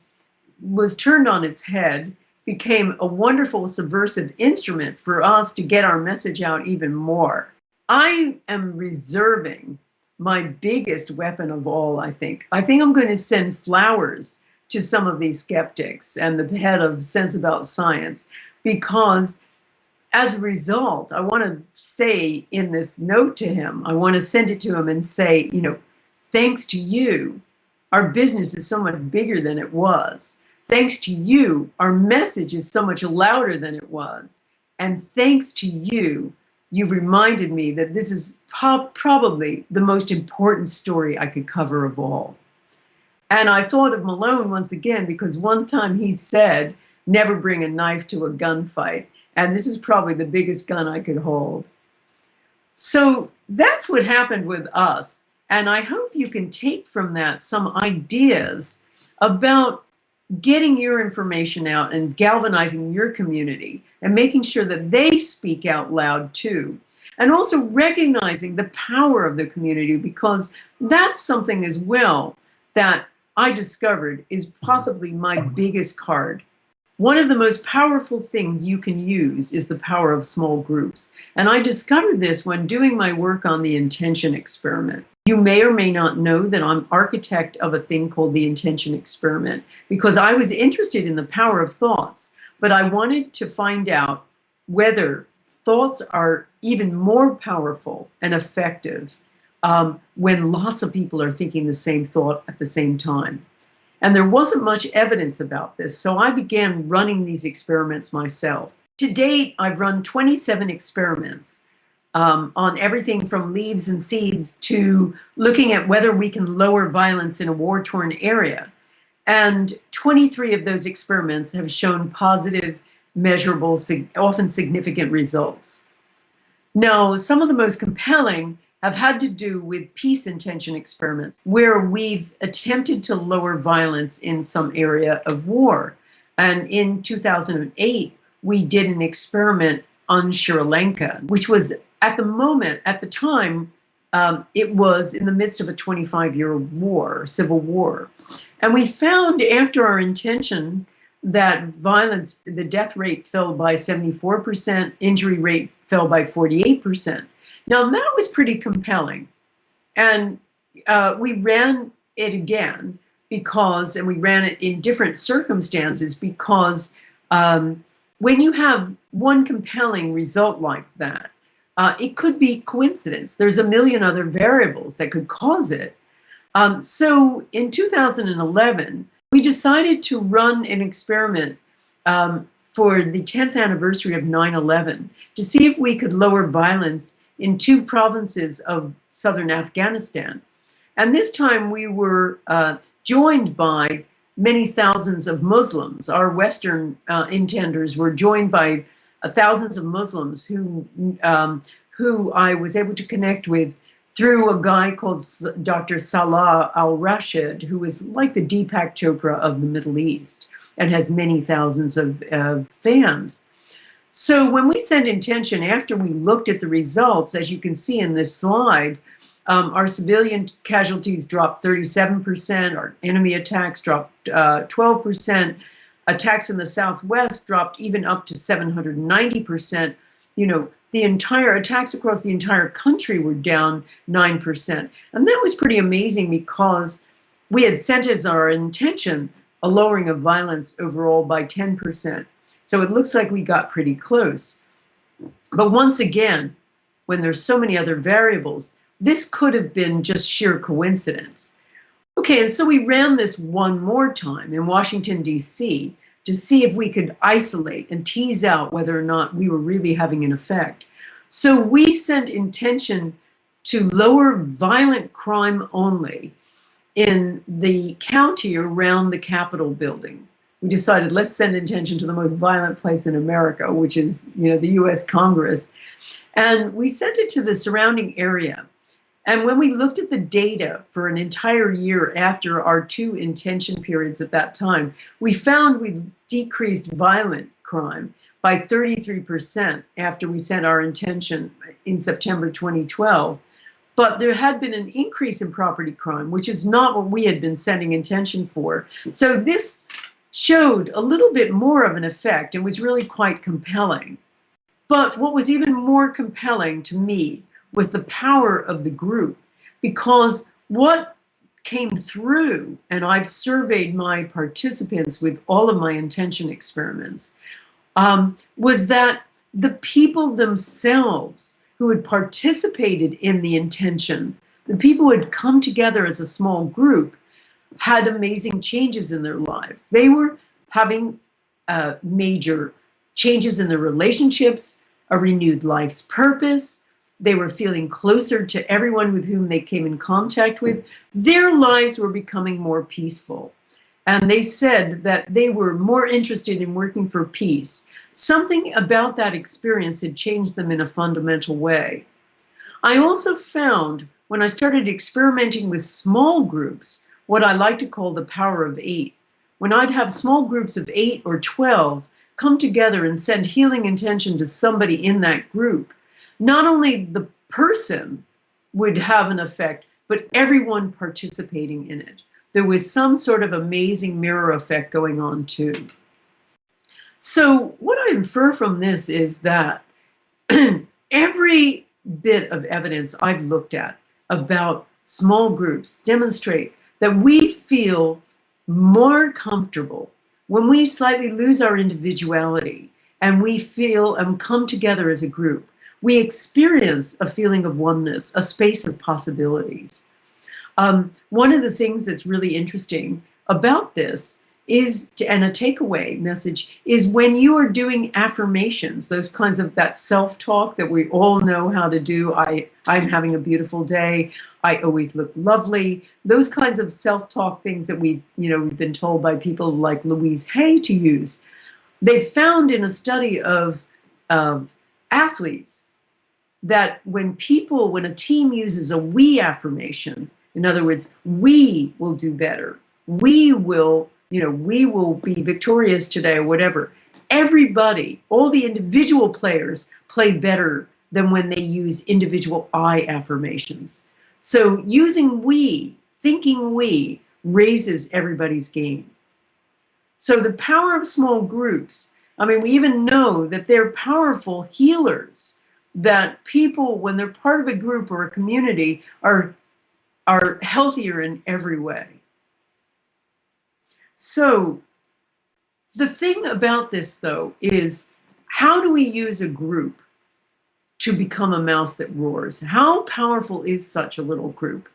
was turned on its head, became a wonderful subversive instrument for us to get our message out even more. I am reserving my biggest weapon of all, I think. I think I'm going to send flowers to some of these skeptics and the head of Sense About Science, because as a result, I want to say in this note to him, I want to send it to him and say, you know, thanks to you, our business is so much bigger than it was. Thanks to you, our message is so much louder than it was. And thanks to you, you've reminded me that this is probably the most important story I could cover of all. And I thought of Malone once again, because one time he said, never bring a knife to a gunfight. And this is probably the biggest gun I could hold. So that's what happened with us. And I hope you can take from that some ideas about getting your information out and galvanizing your community and making sure that they speak out loud too. And also recognizing the power of the community, because that's something as well that I discovered is possibly my biggest card. One of the most powerful things you can use is the power of small groups. And I discovered this when doing my work on the intention experiment. You may or may not know that I'm architect of a thing called the intention experiment, because I was interested in the power of thoughts, but I wanted to find out whether thoughts are even more powerful and effective when lots of people are thinking the same thought at the same time. And there wasn't much evidence about this, so I began running these experiments myself. To date, I've run 27 experiments on everything from leaves and seeds to looking at whether we can lower violence in a war-torn area. And 23 of those experiments have shown positive, measurable, often significant results. Now, some of the most compelling have had to do with peace intention experiments, where we've attempted to lower violence in some area of war. And in 2008, we did an experiment on Sri Lanka, which was at the time, it was in the midst of a 25-year war, civil war. And we found after our intention that violence, the death rate fell by 74%, injury rate fell by 48%. Now that was pretty compelling. And we ran it again and we ran it in different circumstances, because when you have one compelling result like that, it could be coincidence. There's a million other variables that could cause it. So in 2011, we decided to run an experiment for the 10th anniversary of 9/11 to see if we could lower violence in 2 provinces of southern Afghanistan. And this time we were joined by many thousands of Muslims. Our Western intenders were joined by thousands of Muslims who I was able to connect with through a guy called Dr. Salah al-Rashid, who is like the Deepak Chopra of the Middle East and has many thousands of fans. So when we sent intention, after we looked at the results, as you can see in this slide, our civilian casualties dropped 37%, our enemy attacks dropped 12%, attacks in the Southwest dropped even up to 790%. You know, the entire attacks across the entire country were down 9%. And that was pretty amazing because we had sent as our intention a lowering of violence overall by 10%. So it looks like we got pretty close. But once again, when there's so many other variables, this could have been just sheer coincidence. Okay, and so we ran this one more time in Washington, D.C. to see if we could isolate and tease out whether or not we were really having an effect. So we sent intention to lower violent crime only in the county around the Capitol building. We decided, let's send intention to the most violent place in America, which is, you know, the US Congress. And we sent it to the surrounding area. And when we looked at the data for an entire year after our 2 intention periods at that time, we found we decreased violent crime by 33% after we sent our intention in September 2012. But there had been an increase in property crime, which is not what we had been sending intention for. So this showed a little bit more of an effect and was really quite compelling. But what was even more compelling to me was the power of the group, because what came through, and I've surveyed my participants with all of my intention experiments, was that the people themselves who had participated in the intention, the people who had come together as a small group, had amazing changes in their lives. They were having major changes in their relationships, a renewed life's purpose. They were feeling closer to everyone with whom they came in contact with. Their lives were becoming more peaceful. And they said that they were more interested in working for peace. Something about that experience had changed them in a fundamental way. I also found, when I started experimenting with small groups, what I like to call the power of 8. When I'd have small groups of 8 or 12 come together and send healing intention to somebody in that group, not only the person would have an effect, but everyone participating in it. There was some sort of amazing mirror effect going on too. So what I infer from this is that every bit of evidence I've looked at about small groups demonstrate that we feel more comfortable when we slightly lose our individuality and we feel and come together as a group. We experience a feeling of oneness, a space of possibilities. One of the things that's really interesting about this is, and a takeaway message, is when you are doing affirmations, those kinds of that self-talk that we all know how to do. I'm having a beautiful day. I always look lovely. Those kinds of self-talk things that we've been told by people like Louise Hay to use. They found in a study of athletes that when a team uses a we affirmation, in other words, we will do better, we will be victorious today or whatever, everybody, all the individual players play better than when they use individual I affirmations. So using we, thinking we, raises everybody's game. So the power of small groups, I mean, we even know that they're powerful healers, that people, when they're part of a group or a community, are healthier in every way. So the thing about this, though, is how do we use a group to become a mouse that roars? How powerful is such a little group?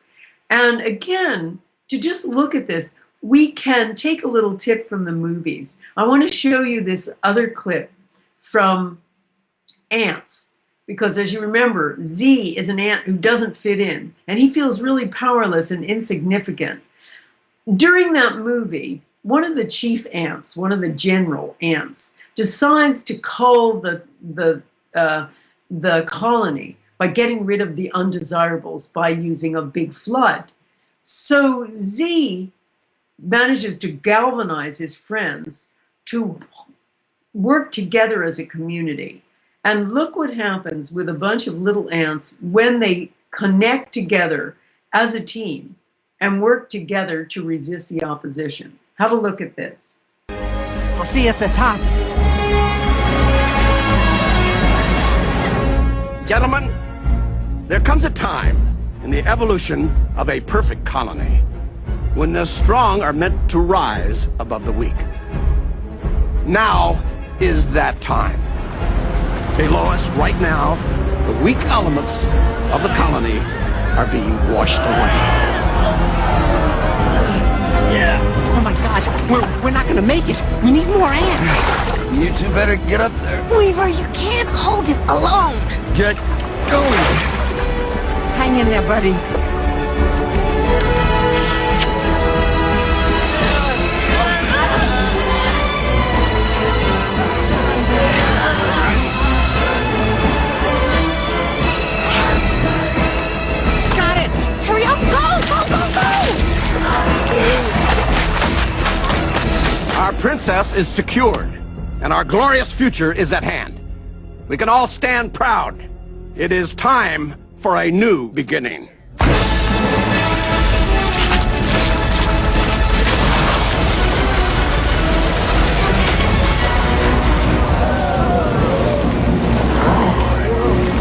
And again, to just look at this, we can take a little tip from the movies. I want to show you this other clip from ants. Because as you remember, Z is an ant who doesn't fit in, and he feels really powerless and insignificant. During that movie, one of the chief ants, one of the general ants, decides to cull the colony by getting rid of the undesirables by using a big flood. So Z manages to galvanize his friends to work together as a community. And look what happens with a bunch of little ants when they connect together as a team and work together to resist the opposition. Have a look at this. I'll see you at the top. Gentlemen, there comes a time in the evolution of a perfect colony when the strong are meant to rise above the weak. Now is that time. Below us right now, the weak elements of the colony are being washed away. Oh my God, we're not gonna make it. We need more ants. You two better get up there. Weaver, you can't hold it alone. Get going. Hang in there, buddy. Our princess is secured, and our glorious future is at hand. We can all stand proud. It is time for a new beginning.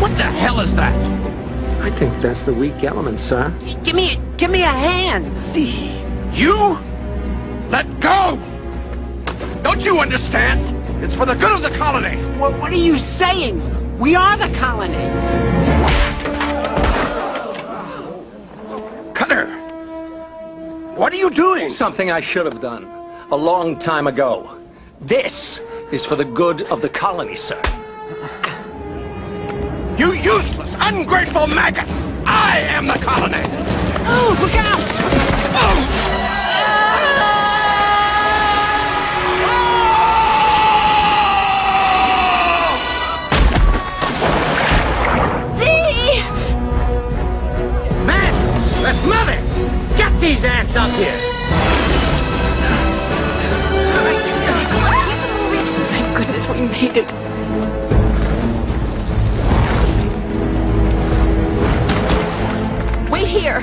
What the hell is that? I think that's the weak element, sir. Give me a hand. See, you? Let go! Don't you understand? It's for the good of the colony. What are you saying? We are the colony. Cutter! What are you doing? Something I should have done a long time ago. This is for the good of the colony, sir. You useless, ungrateful maggot! I am the colony! Oh, look out! Oh! Let's move it! Get these ants up here! Thank goodness we made it. Wait here.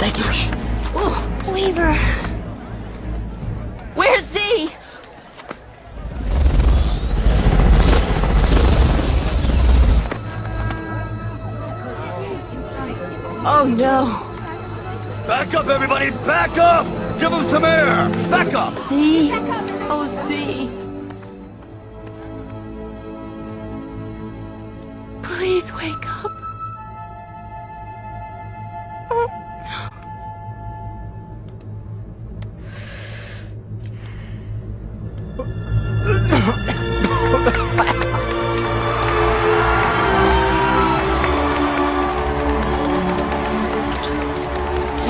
Thank you. Weaver. Where's Z? Oh no. Back up, everybody! Back up! Give them some air! Back up! Z. Oh, Z. Please wake up.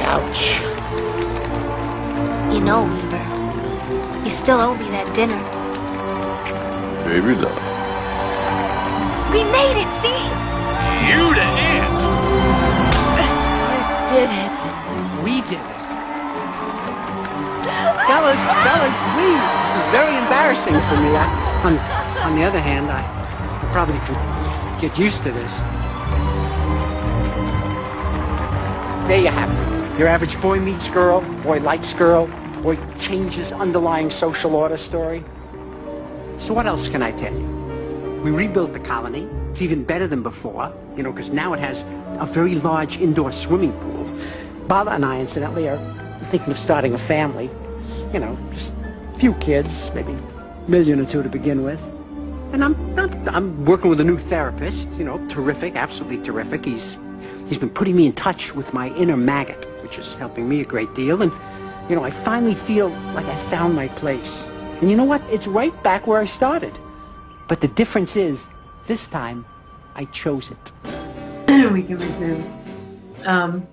Ouch. You know, Weaver, you still owe me that dinner. Baby, though. We made it, see? You the ant! Did it. We did it. Fellas, please. This is very embarrassing for me. On the other hand, I probably could get used to this. There you have it. Your average boy meets girl, boy likes girl, boy changes underlying social order story. So what else can I tell you? We rebuilt the colony. It's even better than before, you know, because now it has a very large indoor swimming pool. Bala and I, incidentally, are thinking of starting a family. You know, just a few kids, maybe $1 million or $2 to begin with. And I'm working with a new therapist, you know, terrific, absolutely terrific. He's been putting me in touch with my inner maggot, which is helping me a great deal. And, you know, I finally feel like I found my place. And you know what? It's right back where I started. But the difference is, This time, I chose it. We can resume.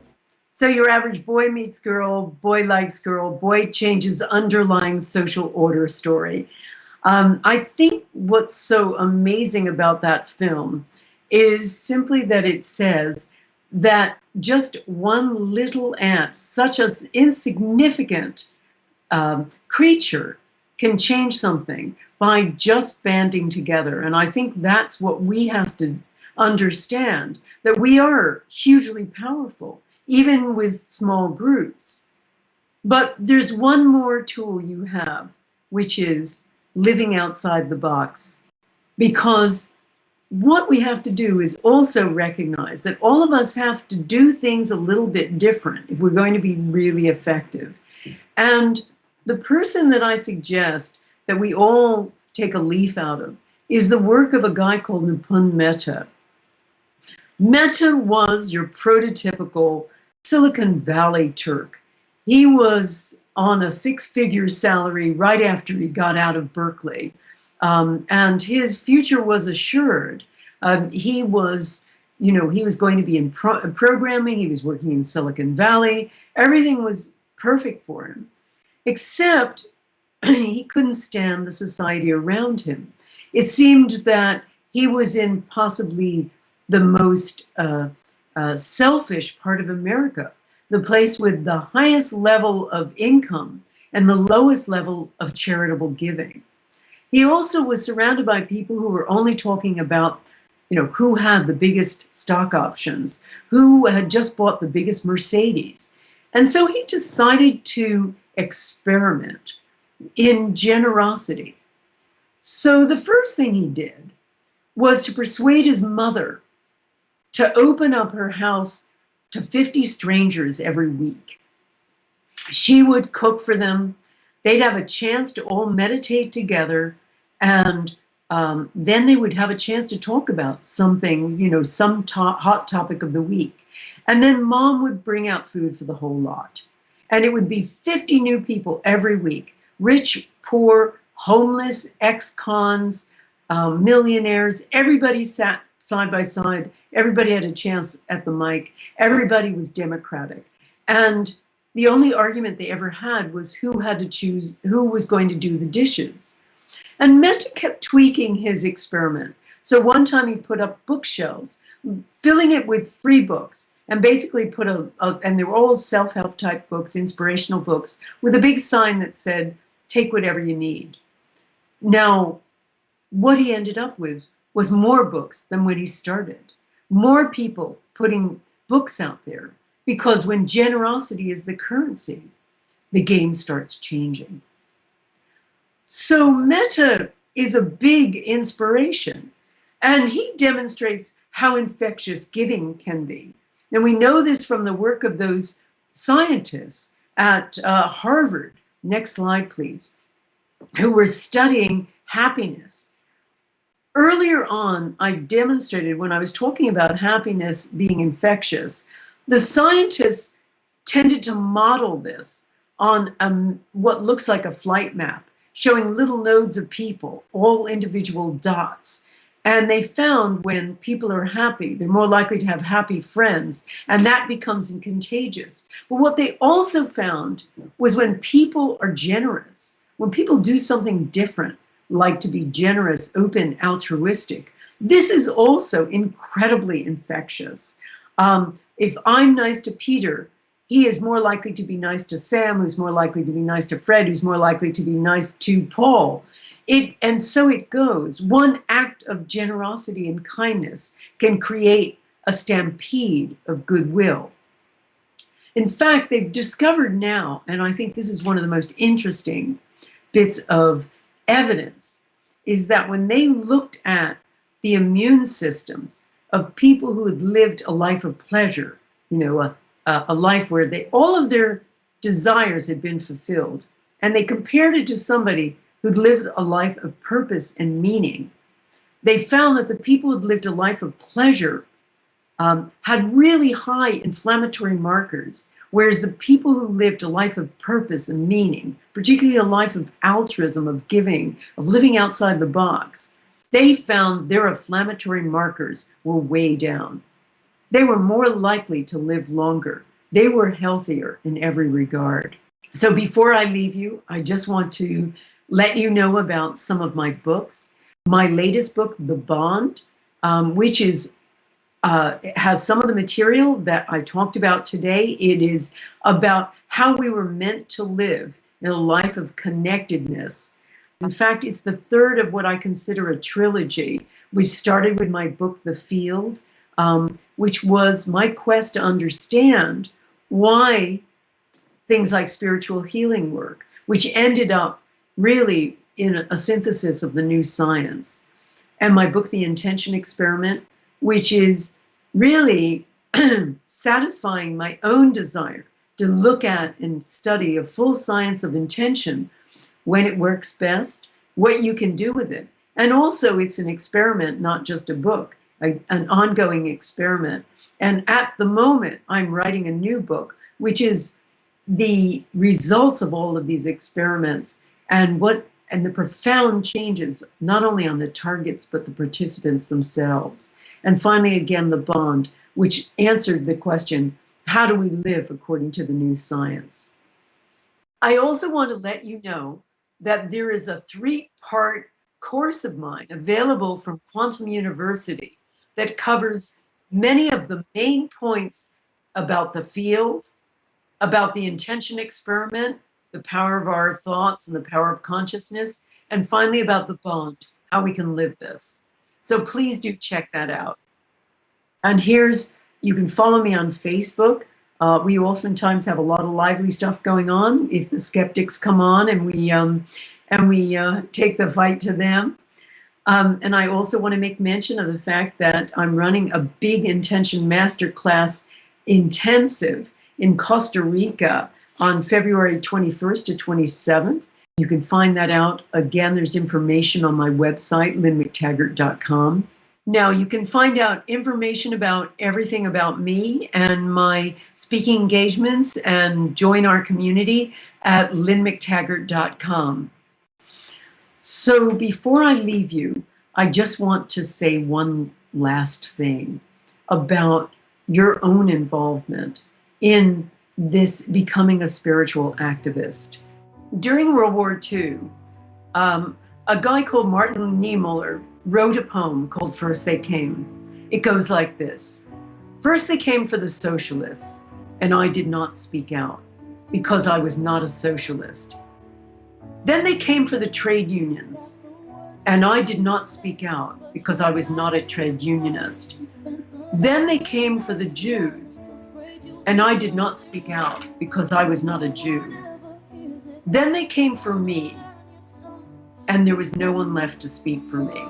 So your average boy meets girl, boy likes girl, boy changes underlying social order story. I think what's so amazing about that film is simply that it says that just one little ant, such an insignificant creature, can change something by just banding together. And I think that's what we have to understand, that we are hugely powerful, even with small groups. But there's one more tool you have, which is living outside the box. Because what we have to do is also recognize that all of us have to do things a little bit different if we're going to be really effective. And the person that I suggest that we all take a leaf out of is the work of a guy called Nipun Mehta. Mehta was your prototypical Silicon Valley Turk. He was on a 6-figure salary right after he got out of Berkeley. And his future was assured. He was going to be in programming. He was working in Silicon Valley. Everything was perfect for him, except he couldn't stand the society around him. It seemed that he was in possibly the most selfish part of America, the place with the highest level of income and the lowest level of charitable giving. He also was surrounded by people who were only talking about, who had the biggest stock options, who had just bought the biggest Mercedes. And so he decided to experiment in generosity. So the first thing he did was to persuade his mother to open up her house to 50 strangers every week. She would cook for them. They'd have a chance to all meditate together, and then they would have a chance to talk about something, some hot topic of the week. And then mom would bring out food for the whole lot. And it would be 50 new people every week, rich, poor, homeless, ex-cons, millionaires. Everybody sat side by side. Everybody had a chance at the mic. Everybody was democratic. And the only argument they ever had was who had to choose who was going to do the dishes. And Mehta kept tweaking his experiment. So one time he put up bookshelves, filling it with free books, and basically put and they were all self-help type books, inspirational books, with a big sign that said, take whatever you need. Now, what he ended up with was more books than when he started. More people putting books out there, because when generosity is the currency, the game starts changing. So Mehta is a big inspiration, and he demonstrates how infectious giving can be. And we know this from the work of those scientists at Harvard, next slide please, who were studying happiness. Earlier on, I demonstrated when I was talking about happiness being infectious, the scientists tended to model this on what looks like a flight map, showing little nodes of people, all individual dots. And they found when people are happy, they're more likely to have happy friends, and that becomes contagious. But what they also found was when people are generous, when people do something different, like to be generous, open, altruistic, this is also incredibly infectious. If I'm nice to Peter, he is more likely to be nice to Sam, who's more likely to be nice to Fred, who's more likely to be nice to Paul. And so it goes. One act of generosity and kindness can create a stampede of goodwill. In fact, they've discovered now, and I think this is one of the most interesting bits of evidence, is that when they looked at the immune systems of people who had lived a life of pleasure, a life where all of their desires had been fulfilled, and they compared it to somebody who'd lived a life of purpose and meaning, they found that the people who'd lived a life of pleasure had really high inflammatory markers, whereas the people who lived a life of purpose and meaning, particularly a life of altruism, of giving, of living outside the box, they found their inflammatory markers were way down. They were more likely to live longer. They were healthier in every regard. So before I leave you, I just want to let you know about some of my books. My latest book, The Bond, which is it has some of the material that I talked about today. It is about how we were meant to live in a life of connectedness. In fact, it's the third of what I consider a trilogy, which started with my book, The Field, which was my quest to understand why things like spiritual healing work, which ended up really in a synthesis of the new science. And my book, The Intention Experiment, which is really satisfying my own desire to look at and study a full science of intention, when it works best, what you can do with it. And also it's an experiment, not just a book, an ongoing experiment. And at the moment, I'm writing a new book, which is the results of all of these experiments and the profound changes, not only on the targets, but the participants themselves. And finally, again, The Bond, which answered the question, how do we live according to the new science? I also want to let you know that there is a 3-part course of mine available from Quantum University that covers many of the main points about the field, about the intention experiment, the power of our thoughts and the power of consciousness, and finally about the bond, how we can live this. So please do check that out. And you can follow me on Facebook. We oftentimes have a lot of lively stuff going on if the skeptics come on and we take the fight to them. And I also want to make mention of the fact that I'm running a big intention masterclass intensive in Costa Rica on February 21st to 27th. You can find that out. Again, there's information on my website, lynnmctaggart.com. Now, you can find out information about everything about me and my speaking engagements and join our community at lynnmctaggart.com. So before I leave you, I just want to say one last thing about your own involvement in this becoming a spiritual activist. During World War II, a guy called Martin Niemöller wrote a poem called First They Came. It goes like this. First they came for the socialists, and I did not speak out because I was not a socialist. Then they came for the trade unions, and I did not speak out because I was not a trade unionist. Then they came for the Jews, and I did not speak out because I was not a Jew. Then they came for me, and there was no one left to speak for me.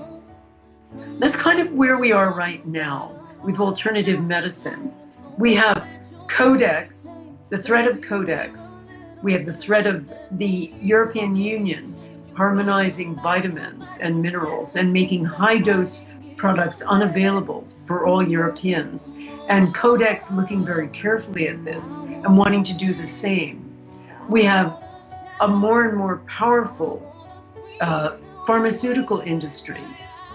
That's kind of where we are right now with alternative medicine. We have Codex, the threat of Codex. We have the threat of the European Union harmonizing vitamins and minerals and making high-dose products unavailable for all Europeans. And Codex looking very carefully at this and wanting to do the same. We have a more and more powerful pharmaceutical industry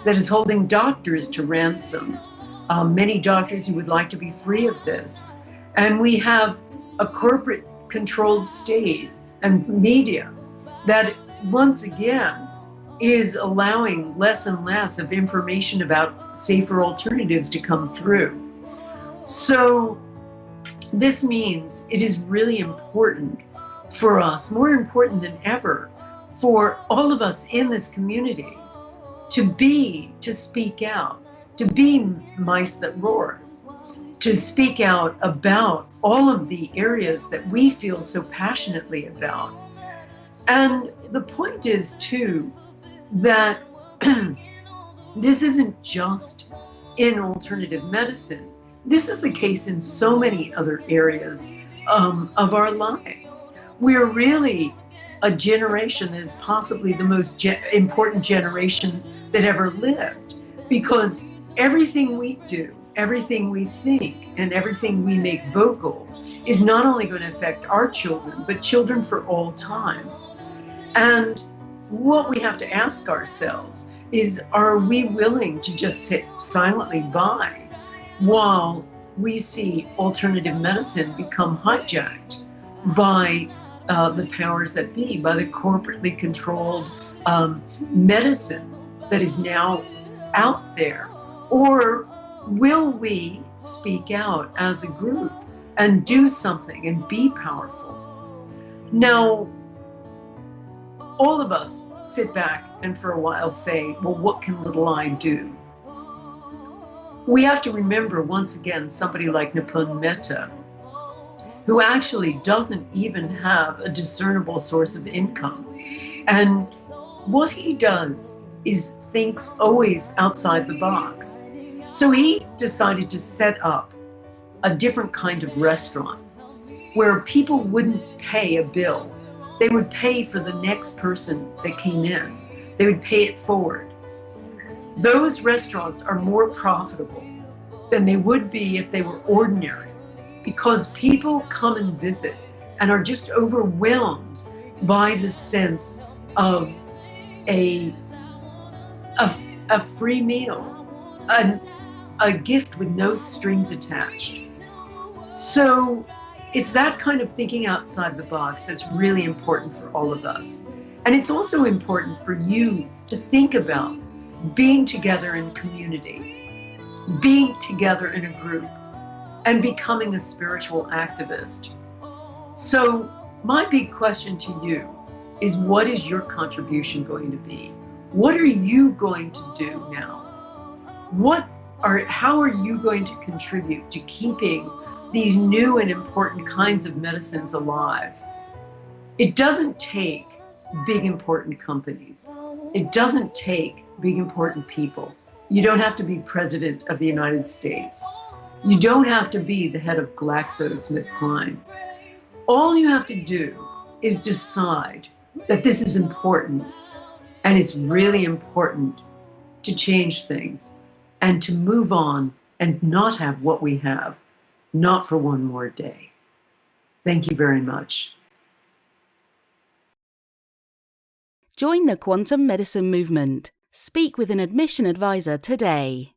that is holding doctors to ransom. Many doctors who would like to be free of this. And we have a corporate controlled state and media that once again is allowing less and less of information about safer alternatives to come through. So this means it is really important for us, more important than ever, for all of us in this community to speak out, to be mice that roar, to speak out about all of the areas that we feel so passionately about. And the point is, too, that this isn't just in alternative medicine. This is the case in so many other areas of our lives. We're really a generation that is possibly the most important generation that ever lived, because everything we do, everything we think, and everything we make vocal is not only going to affect our children, but children for all time. And what we have to ask ourselves is, are we willing to just sit silently by while we see alternative medicine become hijacked by the powers that be, by the corporately controlled medicine that is now out there? Or will we speak out as a group and do something and be powerful? Now, all of us sit back and for a while say, well, what can little I do? We have to remember, once again, somebody like Nipun Mehta, who actually doesn't even have a discernible source of income. And what he does is thinks always outside the box. So he decided to set up a different kind of restaurant where people wouldn't pay a bill. They would pay for the next person that came in. They would pay it forward. Those restaurants are more profitable than they would be if they were ordinary, because people come and visit and are just overwhelmed by the sense of a free meal, a gift with no strings attached. So it's that kind of thinking outside the box that's really important for all of us. And it's also important for you to think about being together in community, being together in a group, and becoming a spiritual activist. So my big question to you is, what is your contribution going to be? What are you going to do now? How are you going to contribute to keeping these new and important kinds of medicines alive? It doesn't take big important companies. It doesn't take big important people. You don't have to be president of the United States. You don't have to be the head of GlaxoSmithKline. All you have to do is decide that this is important, and it's really important to change things and to move on and not have what we have, not for one more day. Thank you very much. Join the quantum medicine movement. Speak with an admission advisor today.